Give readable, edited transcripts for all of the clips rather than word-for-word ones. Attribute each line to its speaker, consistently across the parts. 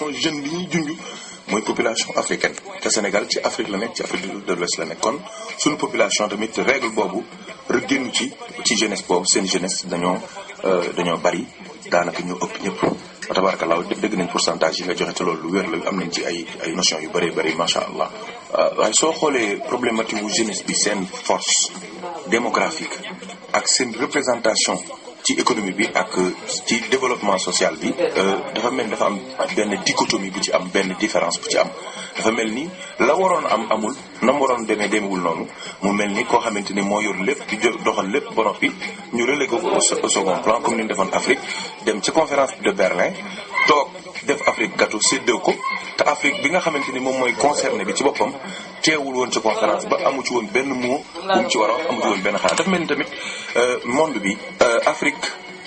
Speaker 1: jeune bi ñuy junj mooy population africaine te Sénégal ci Afrique la nekk ci Afrique de l'Ouest la nekk kon suñu population tamit règle boobu rek génn ci jeunesse boobu seen jeunesse dañoo bari daanaka ñu ëpp ñëpp wa tabarakallah dégg nañ pourcentage yi nga joxe te loolu lu wér la am nañ ci ay notions yu bëree bëri macha allah waaye soo xoolee problématique wu jeunesse bi seen force démographique ak seen représentation ci économie bi ak ci développement social bi dafa mel ni dafa am benn dichotomie bu ci am benn différence bu ci am dafa mel ni la waroon am amul na mu waroon demewul noonu mu mel ni koo xamante ni moo yor lépp di doxal lépp ba noppi ñu relégué ko au second plan comme ni ñu defoon Afrique dem ci conférence de Berlin toog def Afrique gâteau séddoo ko te Afrique bi nga xamante ni moom mooy concerné bi ci boppam teewul woon ci conférence ba amu ci woon benn mot bu mu ci war a wax amu ci woon benn xalaat dafa mel ni tamit monde bi Afrique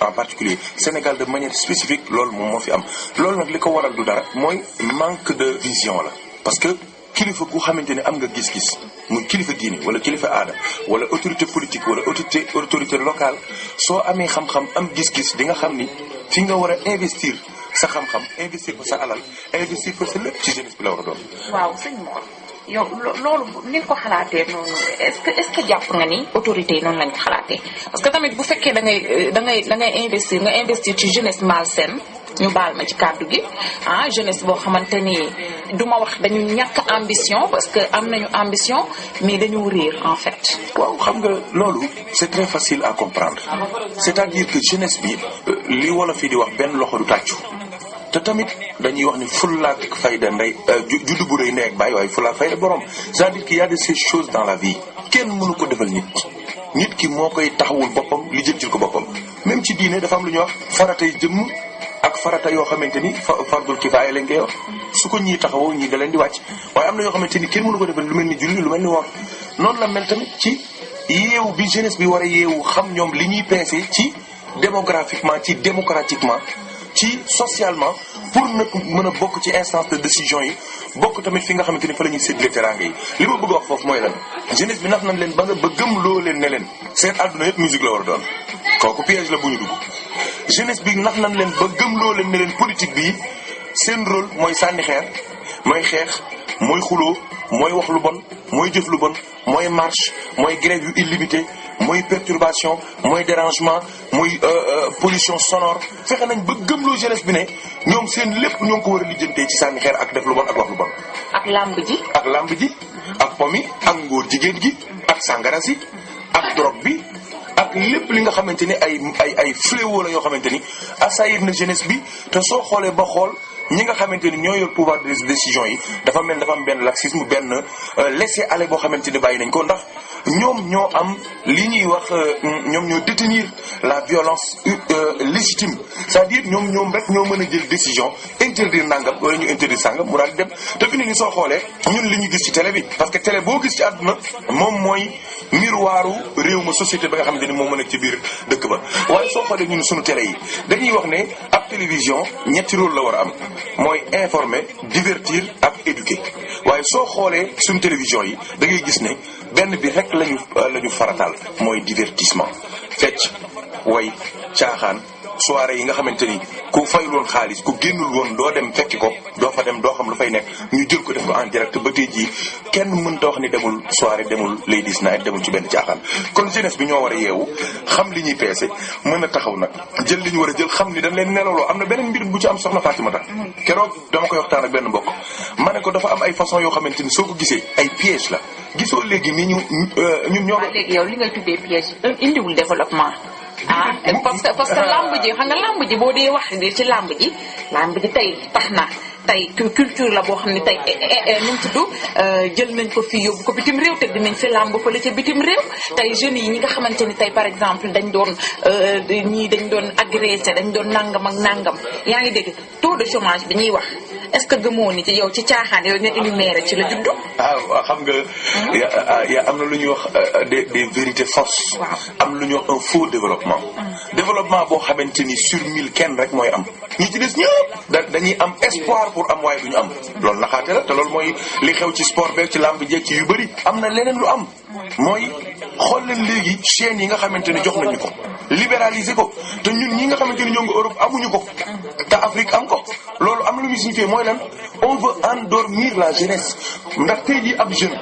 Speaker 1: en particulier Sénégal de manière spécifique loolu moom moo fi am loolu nag li ko waral du dara mooy manque de vision la parce que kilifa gu xamante ne am nga gis-gis muy kilifa diine wala kilifa aada wala autorité politique wala autorité locale soo amee xam-xam am gis-gis di nga xam ni fi nga war a investir sa xam-xam investir ko sa alal investir ko sa lépp ci jeunesse bi la war a doon.
Speaker 2: waaw sëñ Mor yow loolu ni nga ko xalaatee noonu est-ce que jàpp nga ni autorité yi noonu lañ ko xalaatee parce que tamit bu fekkee da ngay investir ci jeunesse malsaine ñu baal ma ci kàddu gi jeunesse boo xamante ni du ma wax dañu ñàkk ambition parce que am nañu ambition mais dañu réer en fait.
Speaker 1: waaw xam nga loolu c'est très facile à comprendre c'est-à-dire que jeunesse bi li wolof yi di wax benn loxo du tàccu. te tamit dañuy wax ni fullaak fayda ndey juddu bu rëy ndey ak baay waaye fullaak fayda borom c'est-à-dire qu'il y a de ces choses dans la vie kenn mënu ko defal nit ki moo koy taxawul boppam li jël ko boppam même ci diine dafa am lu ñuy wax faratay jëmm ak farata yoo xamante ni fardul kifaaya lañ koy wax su ko ñii taxawoo ñii da leen di wàcc waaye am na yoo xamante ni kenn mënu ko defal lu mel ni julli lu mel ni woor noonu la mel tamit ci yeewu bi jeunesse bi war a yeewu xam ñoom li ñuy peese ci démographiquement ci démocratiquement ci socialement pour nag mën a bokk ci instance de décision yi bokk tamit fi nga xamante ni fa la ñuy séddale teraanga yi li ma bëgg a wax foofu mooy lan jeunesse bi nax nañ leen ba gëm loo leen ne leen seen àdduna yëpp musique la war a doon kooku piège la bu ñu dugg jeunesse bi nax nañ leen ba gëm loo leen ne leen politique bi seen rôle mooy sànni xeer mooy xeex mooy xuloo mooy wax lu bon mooy jëf lu bon mooy marche mooy grève yu illimité mooy perturbation mooy dérangement mooy pollution sonore fexe nañ ba gëmloo jeunesse bi ne ñoom seen lépp ñoo ngi ko war a lijjantee ci sànni xeer ak def lu bon ak wax lu bon.
Speaker 2: ak lamb ji.
Speaker 1: ak pomi ak ngóor jigéen gi ak sàngara si ak drogue bi ak lépp li nga xamante ni ay fléau la yoo xamante ni assaillir na jeunesse bi te soo xoolee ba xool. ñi nga xamante ni ñoo yor pouvoir de décision yi dafa am benn laxisme benn laisser aller boo xamante ni bàyyi nañ ko ndax ñoom ñoo am li ñuy wax ñoom ñoo détenir la violence légitime c'est-à-dire ñoom rek ñoo mën a jël décision interdire nangam wala ñu interdire sangam mu daal di dem te fi ni soo xoolee ñun li ñu gis ci télé bi parce que télé boo gis ci àdduna moom mooy miroiru réew ma société ba nga xamante ni moom mën a ci biir dëkk ba waaye soo xoolee ñun suñu télé yi dañuy wax ne ab télévision ñetti rôle la war a am mooy informer divertir ak éduquer waaye soo xoolee suñu télévision yi da ngay gis ne benn bi rek lañu farataal mooy divertissement fecc way caaxaan soirée yi nga xamante ni ku fayul woon xaalis ku génnul woon doo dem fekki ko doo fa dem doo xam lu fay nekk ñu jël ko def ko en direct ba tey jii kenn mënta wax ni demul soirée demul ladies night demul ci benn caaxaan kon jeunesse bi ñoo war a yeewu xam li ñuy peese mën a taxaw nag jël li ñu war a jël xam ni dañ leen nelawloo am na beneen mbir bu ci am soxna Fatimata keroog dama koy waxtaan ak benn mbokk ma ne ko dafa am ay façon yoo xamante ni soo ko gisee ay piège la gisoo léegi ni ñun ñoo
Speaker 2: léegi yow li ngay tuddee piège indiwul développement parce que lamb ji xam nga lamb ji boo dee wax ci lamb ji tey tax na tey culture la boo xam ne tey nu mu tudd jël nañ ko fii yóbbu ko bitim réew te dinañ fi lamb fële ca bitim réew tey jeunes yi ñi nga xamante ni tey par exemple dañ doon agressé dañ doon nangam ak nangam yaa ngi dégg taux de chômage bi ñuy wax est-ce que gëmoo ni ci yow ci caaxaan yooyu nga énuméré ci la juddu.
Speaker 1: waaw xam nga ya am na lu ñuy wax des vérités fausses. am lu ñuy wax un faux développement. développement boo xamante ni sur 1000 kenn rek mooy am ñi ci des ñëpp dañuy am espoir pour am waaye duñu am loolu naxaate la te loolu mooy li xew ci sport beeg ci lamb jeeg ci yu bëri am na leneen lu am mooy xool leen léegi chaînes yi nga xamante ni jox nañu ko libéraliser ko te ñun ñi nga xamante ni ñoo ngi Europe amuñu ko te Afrique am ko loolu am lu muy muy signifier mooy lan on veut endormir la jeunesse ndax tey jii ab jeune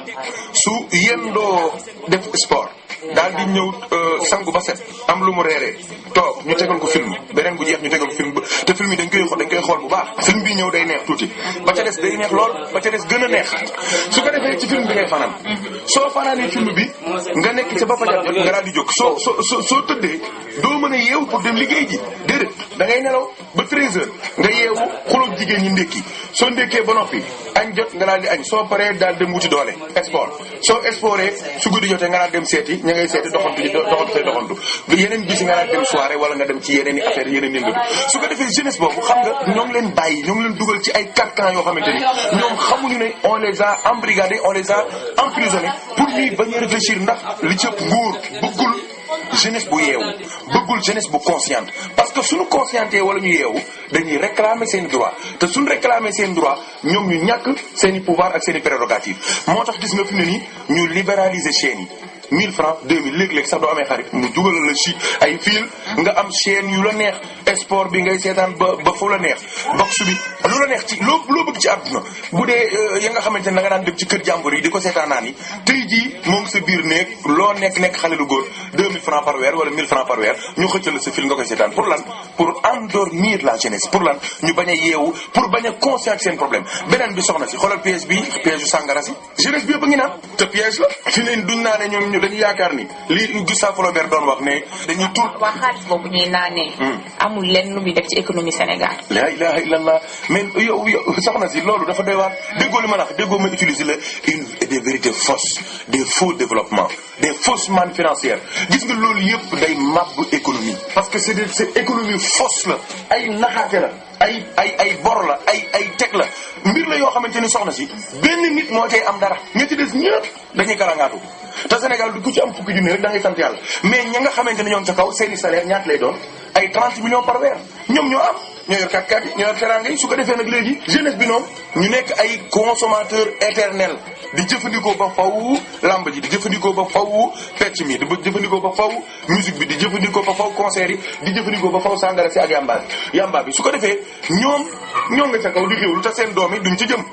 Speaker 1: su yendoo def sport daal di ñëw sangu ba set am lu mu reeree toog ñu tegal ko film beneen bu jeex ñu tegal ko film te film yi dañ koy xool bu baax film bi ñëw day neex tuuti ba ca des day neex lool ba ca des gën a neex su ko defee ci film bi ngay fanaan soo fanaanee film bi nga nekk ca ba fajar jot nga daal di jóg soo tëddee doo mën a yeewu pour dem liggéey ji déedéet da ngay nelaw ba 13h nga yeewu xuloog jigéen ñi ndékki soo ndékkee ba noppi añ jot nga daal di añ soo paree daal dem wuti doole sport soo sporté su guddi jotee nga daal dem seeti ña ngay seeti doxantu yeneen bisi nga daal dem soirée wala nga dem ci yeneen i affaire yeneen yëngatu su ko defee jeunesse boobu xam nga ñoo ngi leen bàyyi ñoo ngi leen dugal ci ay carcan yoo xamante ni ñoom xamuñu ne on les a embrigadés on les a emprisonnés pour ñuy bañ a réfléchir ndax li ci ëpp nguur bëggul jeunesse bu yeewu bëggul jeunesse bu consciente parce que suñu conscienté wala ñu yeewu dañuy réclamer seen droit te suñu réclamer seen droit ñoom ñu ñàkk seen i pouvoir ak seen i prérogative moo tax gis nga fi ne nii ñu libéraliser chaîne yi 1000 francs 2000 léeg-léeg sax doo amee xarit mu dugalal la ci ay fil nga am chaîne yu la neex sport bi ngay seetaan ba fu la neex box bi lu la neex ci loo bëgg ci àdduna bu dee ya nga xamante ne da nga daan dem ci kër jàmbur yi di ko seetaanaan yi tey jii moom sa biir néeg loo nekk xale lu góor 2000 francs par weer wala 1000 francs par weer ñu xëccal la sa fil nga koy seetaan pour lan pour endormir la jeunesse pour lan ñu bañ a yeewu pour bañ a conscient seen problème beneen bi soxna si xoolal piège bi piège yu sàngara si jeunesse bi yëpp a ngi naan te piège la fi ne duñ naa ne ñoom dañu yaakaar ni li Gustave Flaubert doon wax ne dañuy tur
Speaker 2: waa xaalis boobu ñuy naanee amul lenn lu muy def ci économie Sénégal
Speaker 1: la ilaha illallah mais yow soxna si loolu dafa doy waar déggoo li ma la wax déggoo ma utiliser la des vérités fausses des faux développements des fausses mannes financières gis nga loolu yëpp day màbb économie parce que c'est économie fausse la ay naxaate la ay bor la ay teg la mbir la yoo xamante ni soxna si benn nit moo cay am dara ña ci des ñëpp dañuy karangaatu te Sénégal du ku ci am fukki junni rek da ngay sant yàlla mais ña nga xamante ne ñoom ca kaw seeni salaire ñaata lay doon ay 30 millions par weer ñoom ñoo am ñoo yor kat yi ñoo yor teranga yi su ko defee nag léegi jeunesse bi noonu ñu nekk ay consommateur éternel di jëfandikoo ba faw lamb ji di jëfandikoo ba faw fecc mi di jëfandikoo ba faw musique bi di jëfandikoo ba faw concert yi di jëfandikoo ba faw sàngara si ak yamba bi su ko defee ñoo nga ca kaw di xéwlu te seen doom yi duñ ci jëm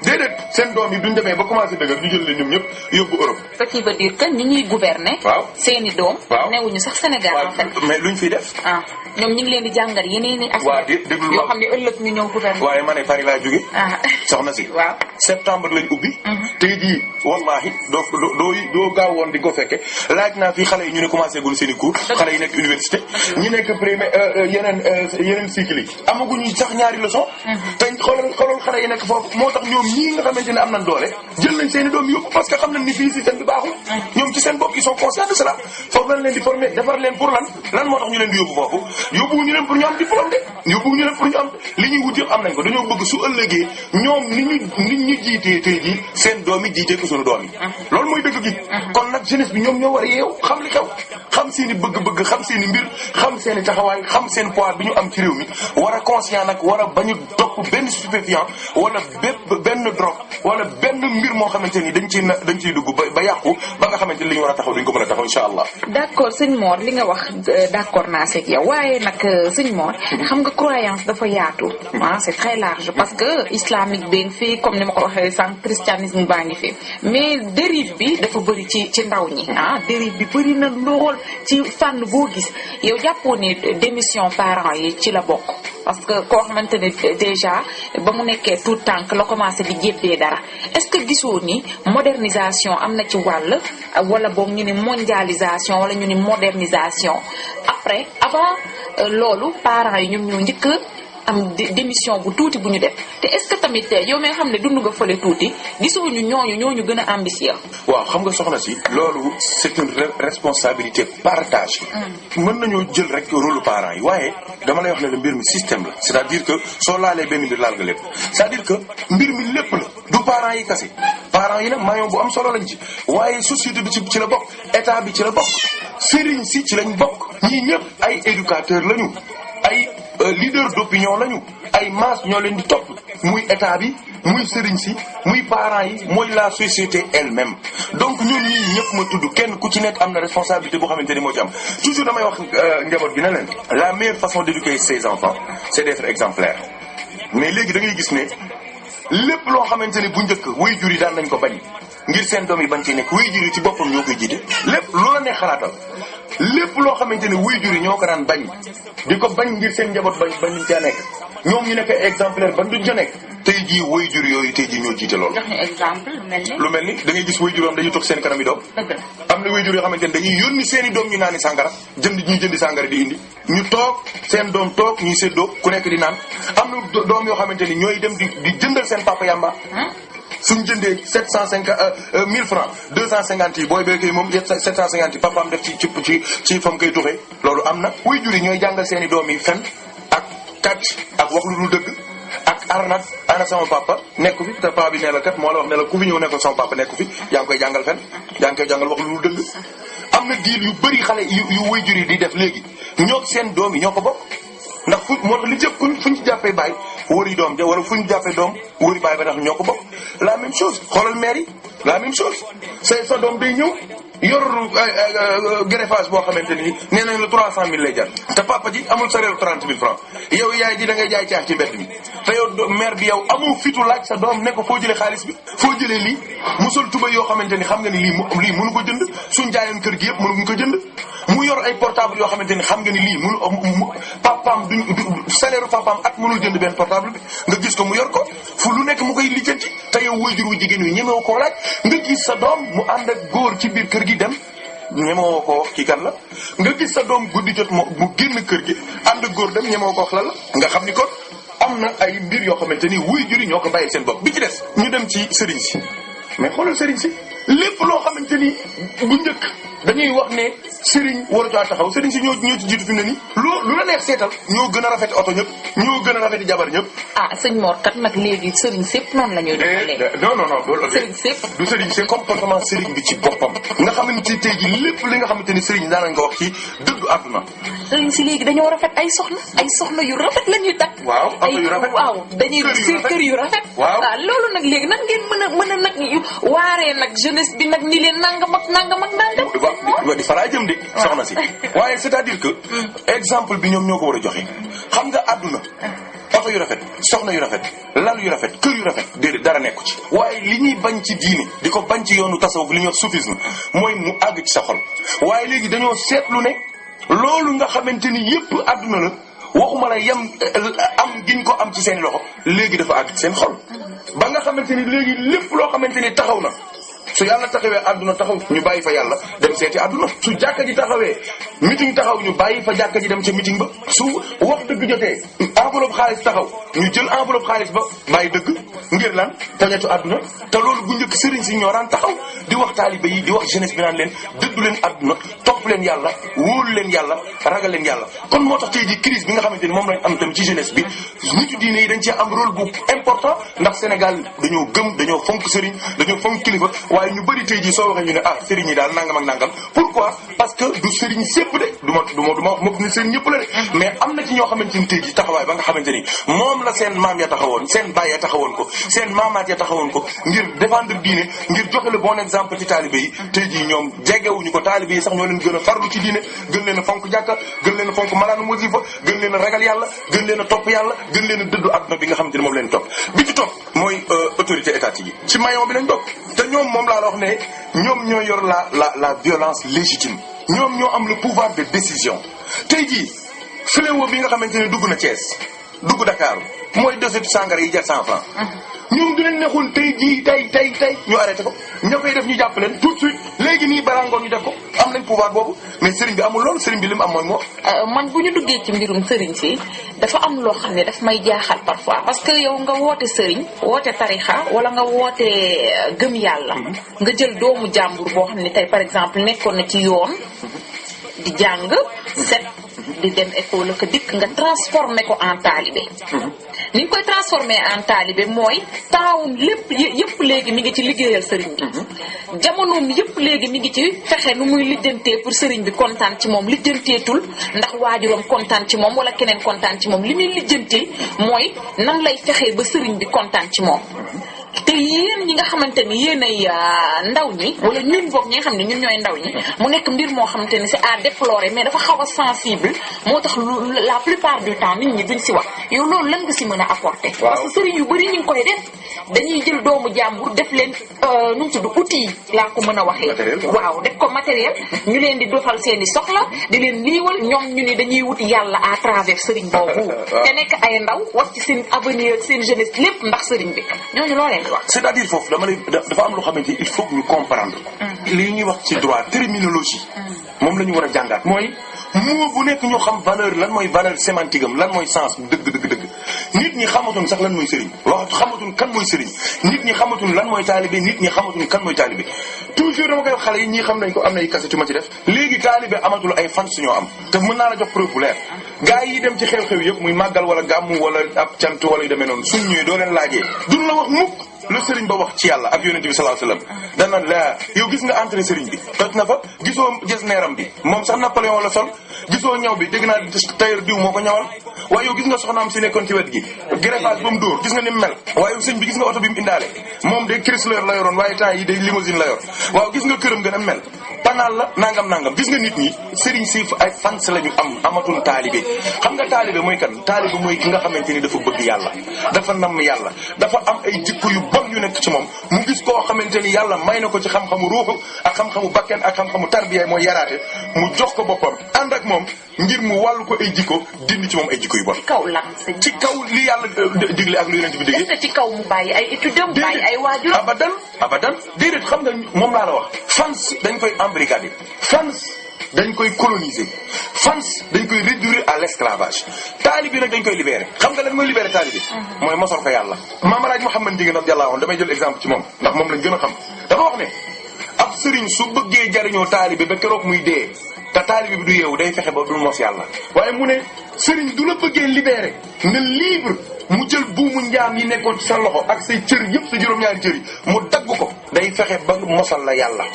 Speaker 1: déedéet seen doom yi duñ demee ba commencé dëgër ñu jël leen ñoom ñëpp yóbbu Europe.
Speaker 2: ce qui veut dire que ñi ñuy gouverner.
Speaker 1: waaw
Speaker 2: seeni doom.
Speaker 1: waaw
Speaker 2: newuñu sax Sénégal en fait.
Speaker 1: mais luñ fiy def.
Speaker 2: ñoom ñu ngi leen di jàngal yeneen i.
Speaker 1: waaw déglu
Speaker 2: yoo xam ne ëllëg ñu ñëw gouverner.
Speaker 1: waaye ma ne Paris laa jóge. soxna si.
Speaker 2: waaw
Speaker 1: septembre lañ ubbi. tey jii wallahi doo gaaw woon di ko fekke laaj naa fii xale yi ñu ne commencé gul seen i cours. xale yi nekk université. ñu nekk primaire yeneen cycle yi. amaguñu sax ñaari leçon. te xoolal xale yi nekk foofu moo tax ñoom ñii nga xamante ne am nañ doole jël nañ seen i doom yóbbu parce que xam nañ ni fii système bi baaxul. ñoom ci seen bopp ils sont conscients de cela foofu lañ leen di former defar leen pour lan moo tax ñu leen di yóbbu foofu yóbbuwuñu leen pour ñu am diplôme de yóbbuwuñu leen pour ñu am li ñuy wut yëpp am nañ ko dañoo bëgg su ëllëgee ñoom nit ñu jiitee tey jii seen doom yi jiitee ko suñu doom yi loolu mooy dëgg gi kon nag jeunesse bi ñoom ñoo war a yeew xam li xew xam seen i bëgg-bëgg xam seen i mbir xam seen i taxawaay xam seen poids bi ñu am ci réew mi war a conscient nag war a bañu topp benn stupéfiant wala benn drogue wala benn mbir moo xamante ni dañ ciy dugg ba yàqu ba nga xamante ni li ñu war a taxaw duñ ko mën a taxaw insha allah.
Speaker 2: d'accord sëñ Mor li nga wax d'accord naa seeg yow waaye nag sëñ Mor xam nga croyance dafa yaatu c'est très large parce que islamique bee ngi fi comme ni ma ko waxee sànq christianisme baa ngi fi mais dérive bi dafa bëri ci ndaw ñi dérive bi bëri na lool ci fànn boo gis yow jàppoo ne démission parents yi ci la bokk parce que koo xamante ne déjà ba mu nekkee tout tànk la commencé di jébbee dara est-ce que gisoo ni modernisation am na ci wàll wala boog ñu ni mondialisation wala ñu ni modernisation après avant loolu parents yi ñoom ñoo njëkk am démission bu tuuti bu ñu def te est-ce que tamit yow mi nga xam ne dund nga fële tuuti gisoo ñu ñooñu gën a ambitieux.
Speaker 1: waaw xam nga soxna si loolu c'est une responsabilité partagée. mën nañoo jël rek rôle parents yi waaye dama lay wax ne le mbir mi système la c'est-à-dire que soo laalee benn mbir laal nga lépp c'est-à-dire que mbir mi lépp la du parents yi kese parents yi nag maillon bu am solo lañ ci waaye société bi ci la bokk état bi ci la bokk sëriñ si ci lañ bokk ñii ñëpp ay éducateurs lañu ay leader d'opinion lañu ay masse ñoo leen di topp muy état bi muy sëriñ si muy parents yi mooy la société elle-même donc ñun ñii ñëpp ma tudd kenn ku ci nekk am na responsabilité boo xamante ni moo ci am toujours damay wax njaboot bi ne leen la meilleure façon d'éduquer ses enfants c'est d'être exemplaire mais léegi da ngay gis ne lépp loo xamante ne bu njëkk waajur yi daan nañ ko bañ ngir seen doom yi bañ ci nekk waajur yi ci boppam ñoo koy jiite lépp loola neex xalaatal lépp loo xamante ne waajur yi ñoo ko daan bañ di ko bañ ngir seen njaboot bañ caa nekk ñoom ñu nekk exemplaire ban duñ ca nekk tey jii waajur yooyu tey jii ñoo jiite loolu.
Speaker 2: jox ñu exemple
Speaker 1: lu mel ni da ngay gis waajur am dañuy toog seen kanam yi doom. am na waajur yoo xamante ne dañuy yónni seen i doom ñu naani sàngara ñuy jëndi sàngara di indi ñu toog seen doom toog ñuy séddoo ku nekk di naan am na doom yoo xamante ni ñooy dem di jëndal seen papa yamba suñ jëndee 1000 francs 250 yi booy béykay moom 750 yi papaam def ci fam koy tuxee loolu am na waajur yi ñooy jàngal seen i doom yi fen ak kàcc ak wax lu dul dëgg ak arnat ana sama papa nekku fi te papa bi ne la kat moo la wax ne la ku fi ñëw nekko sama papa nekku fi yaa ngi koy jàngal fen yaa ngi koy jàngal wax lu dul dëgg am na diil yu bëri xale yu waajur yi di def léegi ñoo seen doom yi ñoo ko bokk ndax moo tax li jëpp fu ñu ci jàppee baay wëri doom ja wala fu ñu jàppee doom wëri baay ba tax ñoo ko bokk la même chose xoolal mère yi la même chose sa doom day ñëw yor greffage boo xamante ni nee nañ la 300000 lay jar te papa ji amul salaire 30000 francs yow yaay ji da ngay jaay caax ci mbedd mi te yow mère bi yow amoo fitu laaj sa doom ne ko foo jëlee xaalis bi foo jëlee lii musul tuba yoo xamante ni xam nga ni lii mënu ko jënd suñ jaayoon kër gi yëpp mënuñ ko jënd mu yor ay portable yoo xamante ni xam nga ni lii mënu papaam salaire papaam at mënul jënd benn portable bi nga gis ko mu yor ko fu lu nekk mu koy lijjanti te yow waajur wu jigéen wi ñemewu koo laaj nga gis sa doom mu ànd ak góor ci biir kër gi dem ñemewu ko kii kan la nga gis sa doom guddi jot mu génn kër gi ànd ak góor dem ñemewu ko wax la nga xam ni kon am na ay mbir yoo xamante ni waajur yi ñoo ko bàyyi seen bopp bi ci des ñu dem ci sëriñ si mais xoolal sëriñ si lépp loo xamante ni bu njëkk dañuy wax ne sëriñ war a taxaw sëriñ si ñoo ci jiitu fi mu ne nii lu la neex seetal ñoo gën a rafeti oto ñëpp ñoo gën a rafeti jabar ñëpp.
Speaker 2: ah sëñ Mor kat nag léegi sëriñ sépp noonu la ñuy doxalee.
Speaker 1: non
Speaker 2: sëriñ sépp
Speaker 1: du sëriñ c'est comportement sëriñ bi ci boppam. nga xamante ni tey jii lépp li nga xamante ni sëriñ daan nañ ko wax ci dëggu àdduna.
Speaker 2: sëriñ si léegi dañoo rafet ay soxna yu rafet la ñuy takk.
Speaker 1: waaw oto yu rafet
Speaker 2: waaw dañuy kër yu rafet.
Speaker 1: waaw
Speaker 2: loolu nag léegi nag ngeen mën a nag waaree nag jeunesse bi nag ni leen nangam ak nangam.
Speaker 1: di faraa jëm de soxna si waaye c'est-à-dire que exemple bi ñoom ñoo ko war a joxe xam nga àdduna oto yu rafet soxna yu rafet lal yu rafet kër yu rafet déedéet dara nekku ci waaye li ñuy bañ ci diine di ko bañ ci yoonu tasawuf li ñuy wax soufisme mooy mu àgg ci sa xol waaye léegi dañoo seetlu ne loolu nga xamante ni yépp àdduna la waxuma la yem am giñ ko am ci seen loxo léegi dafa àgg ci seen xol ba nga xamante ni léegi lépp loo xamante ni taxaw na su yàlla taxawee àdduna taxaw ñu bàyyi fa yàlla dem seeti àdduna su jàkka ji taxawee meeting taxaw ñu bàyyi fa jàkka ji dem ca meeting ba su wax dëgg jotee enveloppe xaalis taxaw ñu jël enveloppe xaalis ba bàyyi dëgg ngir lan poñetu àdduna te loolu bu njëkk sëriñ si ñoo daan taxaw di wax taalibe yi di wax jeunesse bi naan leen dëddu leen àdduna topp leen yàlla wóolu leen yàlla ragal leen yàlla kon moo tax tey ji crise bi nga xamante ni moom lañ am tam ci jeunesse bi nitu diine yi dañ cee am rôle bu important ndax Sénégal dañoo fonk sëriñ dañoo fonk kilifa waaye ñu bëri tey jii soo waxee ñu ne sëriñ yi daal nangam ak nangam pourquoi parce que du sëriñ sépp de du ma wax mukk ni sëriñ ñëpp la de mais am na ci ñoo xamante ni tey jii taxawaay ba nga xamante ni moom la seen maam ya taxawoon seen baay ya taxawoon ko seen maamaat ya taxawoon ko ngir défendre diine ngir joxe le bon exemple ci taalibe yi tey jii ñoom jegewuñu ko taalibe yi sax ñoo leen gën a farlu ci diine gën leen a fonk jàkka gën leen a fonk malaanu wasifa gën leen a ragal yàlla gën leen a topp yàlla gën leen a dëddu àdduna bi nga xamante ni moom leen topp bi ci topp mooy autorité étatique yi ci maillon bi lañ bokk te ñoom moom laa la wax ne ñoom ñoo yor la violence légitime ñoom ñoo am le pouvoir de décision tey jii fléau bi nga xamante ne dugg na Thiès dugg Dakar mooy desetu sangara yi jar 100 francs ñoom du leen neexul tey jii tey ñu arrêté ko ña koy def ñu jàpp leen tout de suite léegi nii balaa ngoon ñu def ko am nañ pouvoir boobu mais sëriñ bi amul loolu sëriñ bi li mu am mooy moo
Speaker 2: man bu ñu duggee ci mbirum sëriñ si dafa am loo xam ne daf may jaaxal parfois parce que yow nga woote sëriñ woote tarixa wala nga woote gëm yàlla nga jël doomu jàmbur boo xam ne tey par exemple nekkoon na ci yoon di jàng set di dem école que dikk nga transformé ko en talibé ni ñu koy transformé en talibé mooy taawun lépp yëpp léegi mi ngi ci liggéeyal sëriñ bi jamonoom yëpp léegi mi ngi ci fexe nu muy lijjantee pour sëriñ bi kontaan ci moom lijjanteetul ndax waajuram kontaan ci moom wala keneen kontaan ci moom li muy lijjantee mooy nan lay fexee ba sëriñ bi kontaan ci moom te yéen ñi nga xamante ni yéen ay ndaw ñi wala ñun boog ñi nga xam ne ñun ñooy ndaw ñi mu nekk mbir moo xamante ni c'est à déplorer mais dafa xaw a sensible moo tax la plupart du temps nit ñi duñ si wax yow loolu lan nga si mën a apporter. parce que sëriñ yu bëri ñu ngi koy def dañuy jël doomu jàmbur def leen nu mu tudd outil laa ko mën a waxee. waaw def ko matériel ñu leen di defal seen i soxla di leen liiwal ñoom ñu ni dañuy wuti yàlla à travers sëriñ boobu. te nekk ay ndaw wax ci seen avenir ak seen jeunesse lépp ndax sëriñ bi ñooñu loo leen di wax.
Speaker 1: c'est-à-dire foofu dafa am loo xamante il faut que ñu comprendre. li ñuy wax ci droit terminologie. moom la ñu war a jàngaat mooy mot bu nekk ñu xam valeur lan mooy valeur sémantique am lan mooy sens dëgg. nit ñi xamatuñ sax lan mooy sëriñ wax xamatuñ kan mooy sëriñ nit ñi xamatuñ lan mooy taalibe nit ñi xamatuñ kan mooy taalibe toujours dama koy wax xale yi ñii xam nañ ko am na ay kaset yu ma ci def léegi taalibe amatul ay fan suñoo am te mën naa la jox preuve bu leer gars yi dem ci xew-xew yëpp muy màggal wala gàmmu wala ab cant wala yu demee noonu suñ ñëwee doo leen laajee duñ la wax mukk lu sëriñ ba wax ci yàlla ak yonent bi sallallahu alayhi wasallam dana la yow gis nga entrée sëriñ bi toj na fa gisoo gis neeram bi moom sax Napoléon la sol gisoo ñaw bi dégg naa tailleur diw moo ko ñawal waaye yow gis nga soxnaam si nekkoon ci wet gi greffage ba mu dóor gis nga ni mu mel waaye yow sëñ bi gis nga oto bi mu indaale moom de Chrysler la yoroon waaye temps yi day limousine la yor waaw gis nga këram gën a mel panaal la nangam gis nga nit ñi sëriñ si ay fans la ñu am amatul taalibe xam nga taalibe mooy kan taalibe mooy ki nga xamante ni dafa bëgg yàlla dafa namm yàlla dafa am ay jikko yu bon yu nekk ci moom mu gis koo xamante ni yàlla may na ko ci xam-xamu ruuxu ak xam-xamu bakken ak xam-xamu tarbiya mooy yaraate mu jox ko boppam ànd ak moom ngir mu wàllu ko ay jikko dindi ci moom ay jikko yu bon.
Speaker 2: ci kaw lan
Speaker 1: ci kaw li yàlla digle ak lu yonent bi digle.
Speaker 2: est-ce que ci kaw mu bàyyi ay étudiants bàyyi ay waajur.
Speaker 1: abadan déedéet xam nga moom laa la wax fans dañ koy embrigader fans dañ koy coloniser fans dañ koy réduire à l'esclavage taalibi nag dañ koy libérer xam nga lan mooy libérer taalibi mooy mosal ko yàlla Maam Alaaji Muhammad Ndieguène radiyallahu anhu damay jël exemple ci moom ndax moom lañ gën a xam dafa wax ne ab sëriñ su bëggee jariñoo taalibi ba keroog muy dee te taalibi bi du yeewu day fexe ba du mos yàlla waaye mu ne sëriñ du la bëggee libérer nga libre mu jël buumu njaam yi nekkoon ci sa loxo ak say cër yëpp sa juróom-ñaari cër yi mu dagg ko day fexe ba mosal la yàlla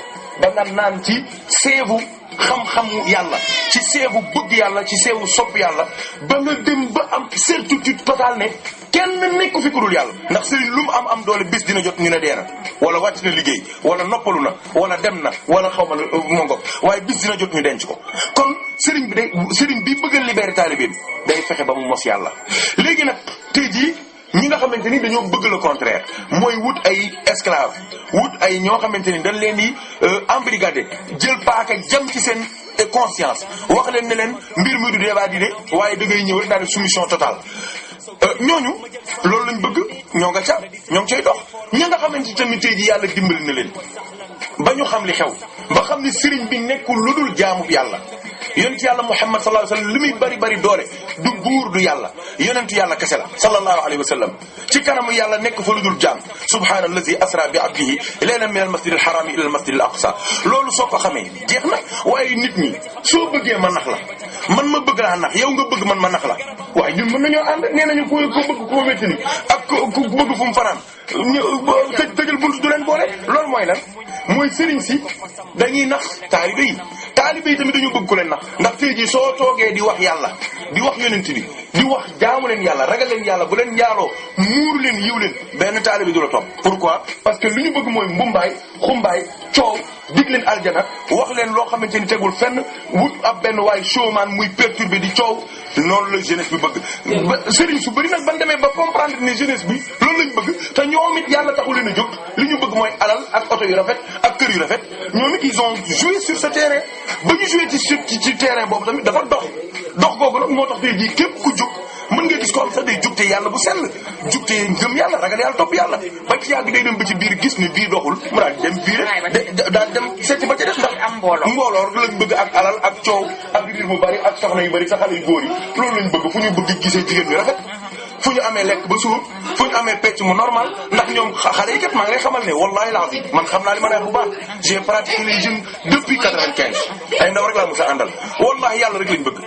Speaker 1: ba nga naan ci seebu xam-xamu yàlla ci seebu bëgg yàlla ci seebu sopp yàlla ba nga dem ba am certitude totale ne kenn nekku fi ku dul yàlla ndax sëriñ lu mu am doole bis dina jot ñu ne dee na wala wàcc na liggéey wala noppalu na wala dem na wala xaw ma mongo waaye bis dina jot ñu denc ko kon sëriñ bi bëgg a libérer taalibe bi day fexe ba mu mos yàlla léegi nag tey jii ñi nga xamante ni dañoo bëgg le contraire mooy wut ay esclave wut ay ñoo xamante ni dañ leen di embrigader jël paaka jam ci seen conscience wax leen ne leen mbir mi du débat di de waaye da ngay ñëw rek daal di soumission totale ñooñu loolu lañ bëgg ñoo nga ca ñoo ngi cay dox ña nga xamante ni tamit tey ji yàlla dimbali na leen ba ñu xam li xew ba xam ni sëriñ bi nekkul lu dul jaamu yàlla yonent yàlla Muhammad sallallahu alayhi wasallam li muy bari doole du buur du yàlla yonent yàlla kese la sallallahu alayhi wasallam ci kanamu yàlla nekk fa lu dul jaam subhaanallazi asra bi abdihi laylan min al masjid al haram ila al masjid al aqsa loolu soo ko xamee jeex na waaye nit ñi soo bëggee ma nax la man ma bëgg laa nax yow nga bëgg man ma nax la waaye ñun mën nañoo ànd nee nañu ko bëgg ko wétti ni ak ku bëgg fu mu fanaan tëjal buntu du leen boole loolu mooy lan mooy sëriñ si dañuy nax taalibe yi tamit dañu bëgg ku leen nax ndax tey jii soo toogee di wax yàlla di wax yonent bi di wax jaamu leen yàlla ragal leen yàlla bu leen njaaloo muuru leen yiw leen benn taalibe du la topp pourquoi parce que lu ñu bëgg mooy mbumbaay xumbaay coow dig leen aljana wax leen loo xamante ni tegul fenn wut ab benn waay showman muy perturbé di coow noonu la jeunesse bi bëgg sëriñ su bëri nag ban demee ba comprendre ne jeunesse bi loolu lañ bëgg te ñoom it yàlla taxu leen a jóg li ñu bëgg mooy alal ak oto yu rafet ak kër yu rafet ñoom it ils ont joué sur ce terrain ba ñu joué ci terrain boobu tamit dafa dox googu nag moo tax tey jii képp ku jóg mën nga gis ko am sax day jugte yàlla bu sell jugte ngëm yàlla ragal yàlla topp yàlla ba ci yàgg day dem ba ci biir gis ne bii doxul mu daal dem biir daal dem seeti ba ca def ndax mbooloo lañ bëgg ak alal ak coow ak riir bu bari ak soxna yu bari sa xale yu góor yi loolu lañ bëgg fu ñu bëgg gisee jigéen ñu rafet fu ñu amee lekk ba suur fu ñu amee pecc mu normal ndax ñoom xale yi kat maa ngi lay xamal ne wallahi lazim man xam naa li ma neex bu baax j'ai pratiqué les jeunes depuis 95 ay ndaw rek laa mos a àndal wallahi yàlla rek lañ bëgg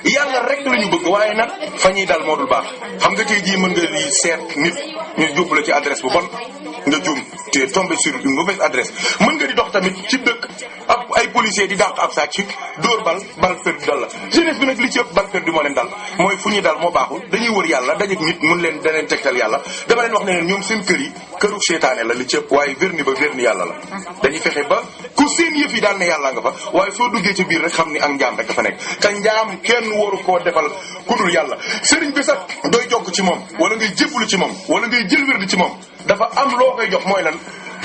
Speaker 1: yàlla rek la ñu bëgg waaye nag fa ñuy dal moo dul baax xam nga tey jii mën nga lii seet nit ñu jublu la ci adresse bu bon nga juum te tombé sur une mauvaise adresse mën nga di dox tamit ci dëkk ak ay policier di dàq ab sàcc dóor bal perdu dal la jeunesse bi nag li ci ëpp bal perdu moo leen dal mooy fu ñuy dal moo baaxul dañuy wër yàlla dajeek nit mun leen daneen tegtal yàlla dama leen wax ne leen ñoom seen kër yi këru seytaane la li ci ëpp waaye verni ba verni yàlla la dañuy fexe ba ku seen yëf yi daal ne yàlla nga fa waaye soo duggee ci biir rek xam ni ak njaam rek dafa nekk te njaam kenn waru koo defal ku dul yàlla sëriñ bi sax doy jokk ci moom wala ngay jébbalu ci moom wala ngay jël wérdi ci moom dafa am loo koy jox mooy lan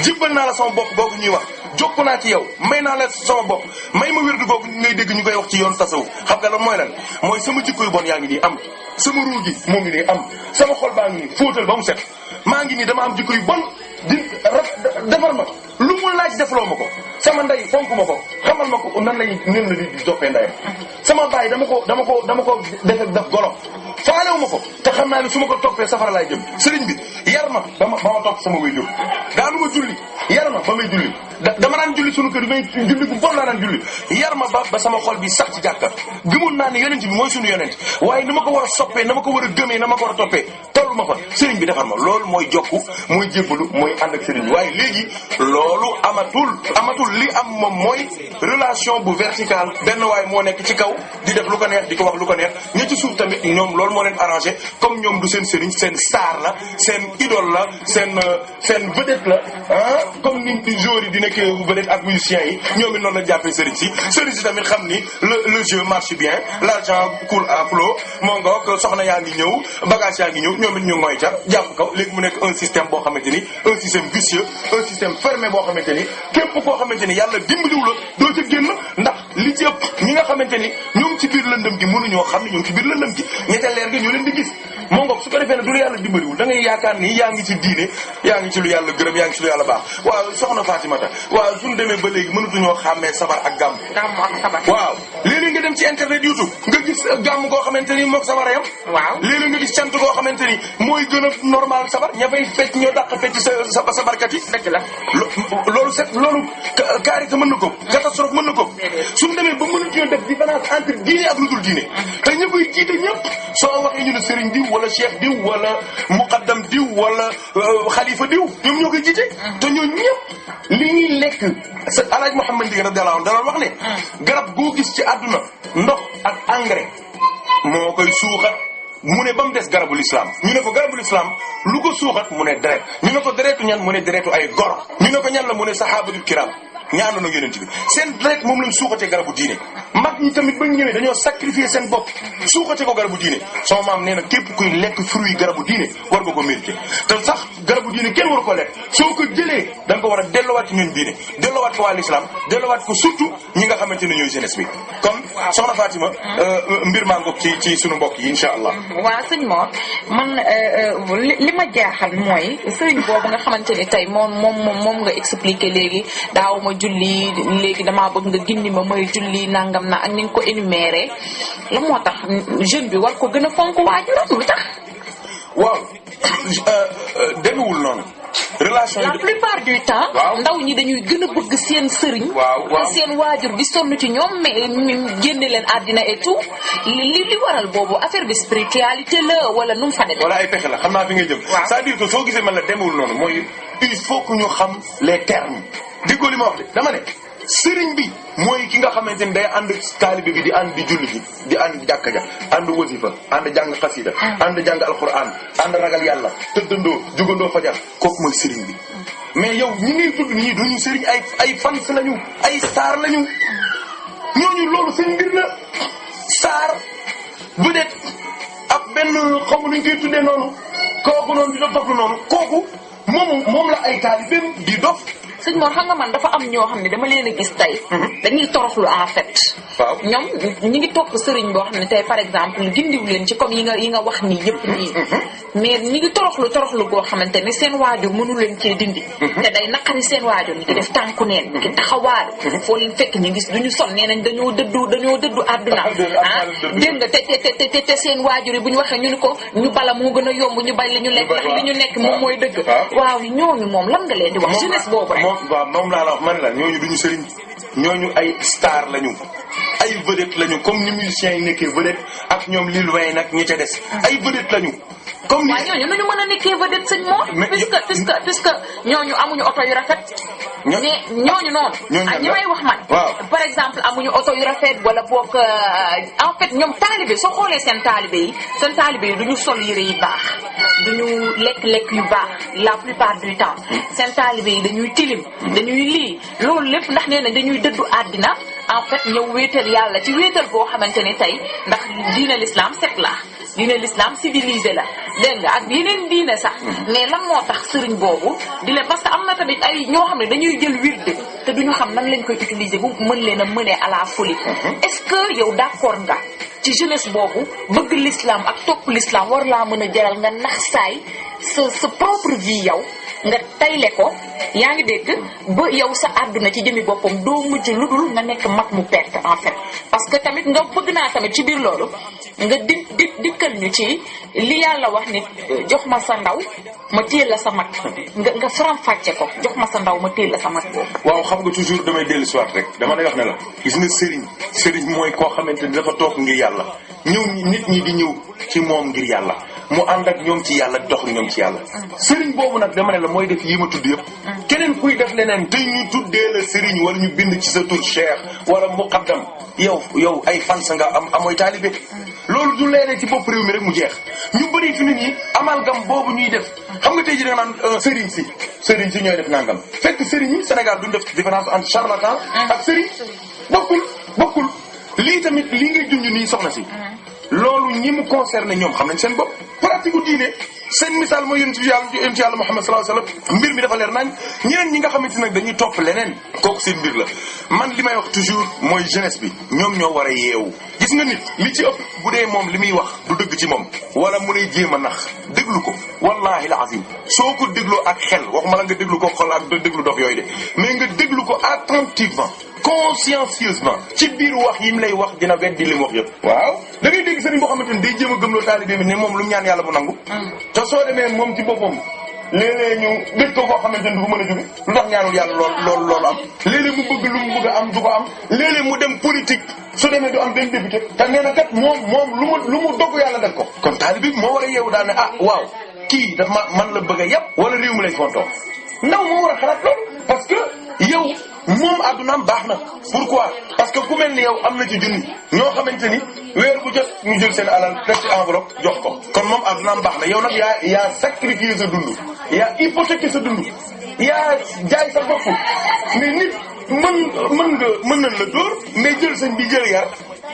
Speaker 1: jébbal naa la sama bopp boobu ñuy wax jokk naa ci yow may naa la sama bopp may ma wérdu googu ngay dégg ñu koy wax ci yoon tasawuf xam nga lan mooy lan mooy sama jikko yu bon yaa ngi nii am sama ruu gi moo ngi nii am sama xol baa ngi nii fóotal ba mu set maa ngi nii dama am jikko yu bon di defar ma lu mu laaj defloo ma ko sama ndey fonk ma ko xamal ma ko nan lay nen la di jokkee ndeyam sama baay dama ko def golo faalewu ma ko te xam naa ne su ma ko toppee safara laay jëm sëriñ bi yar ma ba ma topp sama way jóg daanu ma julli yar ma ba may julli dama naan julli sunu kër may julli bu bon laa naan julli yar ma ba sama xol bi sax ci jàkka gëmoon naa ne yonent bi mooy sunu yonent waaye na ma ko war a soppee na ma ko war a gëmee na ma ko war a toppee tollu ma fa sëriñ bi defar ma loolu mooy jokku mooy jébbalu mooy ànd ak sëriñ bi waaye léegi loolu amatul li am moom mooy relation bu verticale benn waay moo nekk ci kaw di def lu ko neex di ko wax lu ko neex ña ci suuf tamit ñoom loolu moo leen arrangé comme ñoom du seen sëriñ seen star la seen idole la seen vedette la comme ni joueurs yi di nekkee vedette ak musiciens yi ñoom it noonu la jàppee sëriñ si tamit xam ni le jeu marche bien l'argent coule à flot moo ngoog soxna yaa ngi ñëw bagage yaa ngi ñëw ñoom it ñu ngoy ca jàpp kaw léegi mu nekk un système boo xamante ni un système vicieux un système fermé boo xamante ni képp koo xamante ni yàlla dimbaliwu la doo ca génn ndax li ci ëpp ñi nga xamante ni ñoo ngi ci biir lëndëm gi mënuñoo xam ne ñoo ngi ci biir lëndëm gi ñette leer gi ñoo leen di gis moo ngoog su ko defee ne du la yàlla dimbaliwul da ngay yaakaar ni yaa ngi ci diine yaa ngi ci lu yàlla gërëm yaa ngi ci lu yàlla baax waaw soxna Fatimata waaw suñu demee ba léegi mënatuñoo xàmmee sabar ak gàmm waaw léeg-léeg nga dem ci internet YouTube nga gis gàmm goo xamante ni mook sabar yam
Speaker 2: waaw
Speaker 1: léeg-léeg nga gis cant goo xamante ni mooy gën a normal sabar ña fay fecc ñoo dàq fecc sa sabarkat yi
Speaker 2: dëgg la
Speaker 1: loolu carité mën na ko catastrophe mën na ko suñu demee ba mënatuñoo def différence entre diine ak lu dul diine te ña koy jiite ñëpp soo waxee ñu ne sëriñ diw wala cheikh diw wala muqaddam diw wala xalifa diw ñoom ñoo koy jiite te ñoo ñëpp li ñuy lekk sa alaaj Muhammad Ndieguene radiyallahu anhu dana wax ne garab goo gis ci àdduna ndox ak engrais moo koy suuxat mu ne ba mu des garabul islam ñu ne ko garabul islam lu ko suuxat mu ne deret ñu ne ko deretu ñan mu ne deretu ay gor ñu ne ko ñan la mu ne sahabatul kiram ñaanoon ak yonent bi seen deret moom lañ suuxatee garabu diine mag ñi tamit bañ ñëwee dañoo sacrifier seen bopp suuxatee ko garabu diine sama maam nee na képp kuy lekk fruit garabu diine war nga ko mérité te sax garabu diine kenn war ko lekk soo ko jëlee da nga ko war a delloowaat ci ñun diine delloowaat ko waa l'islam delloowaat ko surtout ñi nga xamante ne ñooy jeunesse bi kon soxna Fatima mbir maa ngoog ci sunu mbokk yi insha allah.
Speaker 2: waaw sëñ Mor man li ma jaaxal mooy sëriñ boobu nga xamante ni tey moom nga expliqué léegi daaw ma julli léegi damaa bëgg nga gindi ma may julli nangam na ak ni nga ko énuméré la moo tax jeune bi war ko gën a fonk waajuram lu tax.
Speaker 1: waaw demewul noonu. relation
Speaker 2: la plupart du temps. ndaw ñi dañuy gën a bëgg seen sëriñ.
Speaker 1: waaw
Speaker 2: seen waajur di sonn ci ñoom mais génne leen àddina et tout li waral boobu affaire bi spiritualité la wala nu mu fa demee.
Speaker 1: wala ay pexe la xam naa fi ngay jëm. c'est-à-dire que soo gisee man la demewul noonu mooy il faut que ñu xam les termes. déggoo li ma wax de dama ne sëriñ bi mooy ki nga xamante ni day ànd taalibe bi di ànd di julli ji di ànd jàkka ja ànd wasifa ànd jàng xasida ànd jàng alquran ànd ragal yàlla tëddandoo jugandoo fajar kooku mooy sëriñ bi mais yow ñi ngay tudd nii duñu sëriñ ay fans lañu ay star lañu ñooñu loolu seen mbir la star vedette ab benn xamu luñ koy tuddee noonu kooku noonu di dof lu noonu kooku moom la ay taalibeem di dof.
Speaker 2: sëñ Mor xam nga man dafa am ñoo xam ne dama leen a gis tey. dañuy toroxlu en fait.
Speaker 1: waaw
Speaker 2: ñoom ñi ngi topp sëriñ boo xam ne tey par exemple gindiw leen ci comme yi nga wax nii yëpp nii. mais ñi ngi toroxlu goo xamante ne seen waajur mënu leen cee dindi. te day naqari seen waajur ñi ngi def tànku neen ñi ngi taxawaalu. foo leen fekk ñu gis duñu son nee nañ dañoo dëddu àdduna. dégg nga te seen waajur yi bu ñu waxee ñu ni ko ñu bala moo gën a yomb ñu bay li ñu lekk ndax li ñu nekk moom mooy dëgg. waaw ñooñu moom lan nga leen di wax jeunesse boobu rek.
Speaker 1: waaw moom laa la wax man la ñooñu duñu sëriñ ñooñu ay star lañu ay vedette lañu comme ni musiciens yi nekkee vedette ak ñoom Lil Wayne nag ñi ca des ay vedette lañu comme
Speaker 2: waaye ñooñu nu ñu mën a nekkee vedette sëñ Mor. puisque ñooñu amuñu oto yu rafet. mais ñooñu noonu. ñi may wax man. par exemple amuñu oto yu rafet wala boog en fait ñoom taalibe soo xoolee seen taalibe yi duñu sol yére yi baax duñu lekk yu baax la plupart du temps seen taalibe yi dañuy tilim dañuy lii loolu lépp ndax nee na dañuy dëddu àddina en fait ñëw wéetal yàlla ci wéetal boo xamante ne tey ndax diine l'islam set la diine l'islam civilisé la dégg nga ak yeneen diine sax mais lan moo tax sëriñ boobu di leen parce que am na tamit ay ñoo xam ne dañuy jël wirde te duñu xam nan lañ koy utiliser bu mën leen a mënee à la folie est-ce que yow d'accord nga ci jeunesse boobu bëgg l'islam ak topp l'islam war laa mën a jaral nga nax saay sa propre vie yow nga tayle ko yaa ngi dégg ba yow sa àdduna ci jëmi boppam doo mujj lu dul nga nekk mag mu perte en fait parce que tamit nga bëgg naa tamit ci biir loolu nga dikkal ñu ci li yàlla wax ni jox ma sa ndaw ma téel la sa mag nga faram-fàcce ko jox ma sa ndaw ma téel la sa mag boobu.
Speaker 1: waaw xam nga toujours damay dellu si waat rek dama lay wax ne la gis nga sëriñ mooy koo xamante ni dafa toog ngir yàlla nit ñi di ñëw ci moom ngir yàlla mu ànd ak ñoom ci yàlla dox ñoom ci yàlla sëriñ boobu nag dama ne la mooy def yi ma tudd yëpp keneen kuy def leneen te ñu tuddee la sëriñ wala ñu bind ci sa tur cheikh wala muqaddam yow ay fans nga amooy taalibe loolu du leeree ci bopp réew mi rek mu jeex ñu bëri fi nit ñi amalgam boobu ñuy def xam nga tey ji da nga naan sëriñ si ñooy def nangam fekk sëriñ yi Sénégal duñ def différence entre charlatan ak sëriñ bokkul lii tamit lii ngay junj nii soxna si loolu ñi mu concerné ñoom xam nañ seen bopp pratique u diine seen misaal mooy yonent yàlla Muhammad sallallahu alayhi wasallam mbir mi dafa leer nañ ñeneen ñi nga xamante nag dañuy topp leneen kooku seen mbir la man li may wax toujours mooy jeunesse bi ñoom ñoo war a yeewu gis nga nit li ci ëpp bu dee moom li muy wax du dëgg ci moom wala mu lay jéem a nax déglu ko wallahi alazim soo ko dégloo ak xel waxuma la nga déglu ko xol ak déglu dof yooyu de mais nga déglu ko attentivement consciencieusement ci biir wax yi mu lay wax dina weddi li mu wax yëpp waaw da ngay dégg sëriñ boo xamante ni day jéem a gëmloo taalibe bi ne moom lu mu ñaan yàlla mu nangu te soo demee moom ci boppam léeg-léeg ñu dëj ko koo xamante ni du fa mën a jóge lu tax ñaanul yàlla loolu am léeg-léeg mu bëgg lu mu bëgg a am du ko am léeg-léeg mu dem politique su demee du am benn député te nee na kat moom lu mu dogg yàlla def ko kon taalibe bi moo war a yeewu daal ne waaw kii daf man la bëgg a yàpp wala réew mi lañ fontoo ndaw moo war a xalaat loolu parce que yow moom addunaam baax na pourquoi parce que ku mel ni yow am na ci junni ñoo xamante ni weer bu jot ñu jël seen alal def ci enveloppe jox ko kon moom addunaam baax na yow nag yaa sacrifier sa dund yaa hypothéquer sa dund yaa jaay sa bopp mais nit mën nañ la dóor mais jël sëñ bi jël yar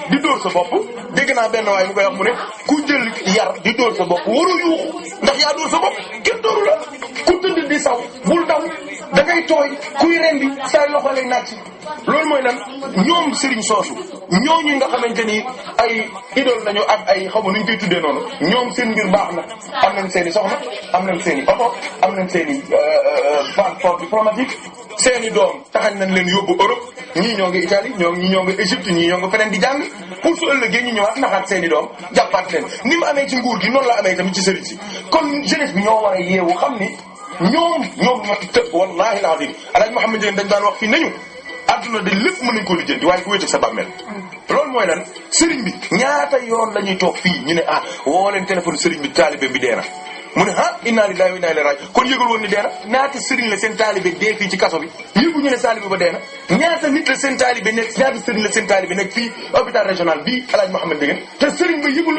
Speaker 1: di dóor sa bopp dégg naa benn waay mu koy wax mu ne ku jël yar di dóor sa bopp waru yuuxu ndax yaa dóor sa bopp kenn dóoru la ku tëdd di saw bul daw da ngay tooy kuy rendi saa loxo lay naaj loolu mooy lan ñoom Serigne soosu ñooñu nga xamante ni ay idole nañu ak ay xaw ma nu ñu koy tuddee noonu ñoom seen mbir baax na am nañ seen i soxna am nañ seen i oto am nañ seen i passeport diplomatique seen i doom taxañ nañ leen yóbbu Europe ñii ñoo ngi Italie ñii ñoo ngi Égypte ñii ñoo ngi feneen di jàng pour su ëllëgee ñu ñëwaat naxaat seen i doom jàppaat leen ni mu amee ci nguur gi noonu la amee tamit ci Serigne si kon jeunesse bi ñoo war a yeewu xam ni ñoom te wallahi alazim Alaaji Muhammad Ndieguene dañ daan wax fii nañu adduna de lépp mën nañ ko lijjanti waaye ku wéete sa bàmmeel loolu mooy lan sëriñ bi ñaata yoon la ñuy toog fii ñu ne woo leen téléphone sëriñ bi taalibe bi dee na mu ne inna lillahi wa inna ilayhi raji'un kon yëgal woon ni dee na ñaata sëriñ la seen taalibe dee fii ci kaso bi yëgu ñu ne taalibe ba dee na ñaata nit la seen taalibe nekk ñaata sëriñ la seen taalibe nekk fii hôpital régional bii Alaaji Muhammad Ndieguene te sëriñ ba yëgul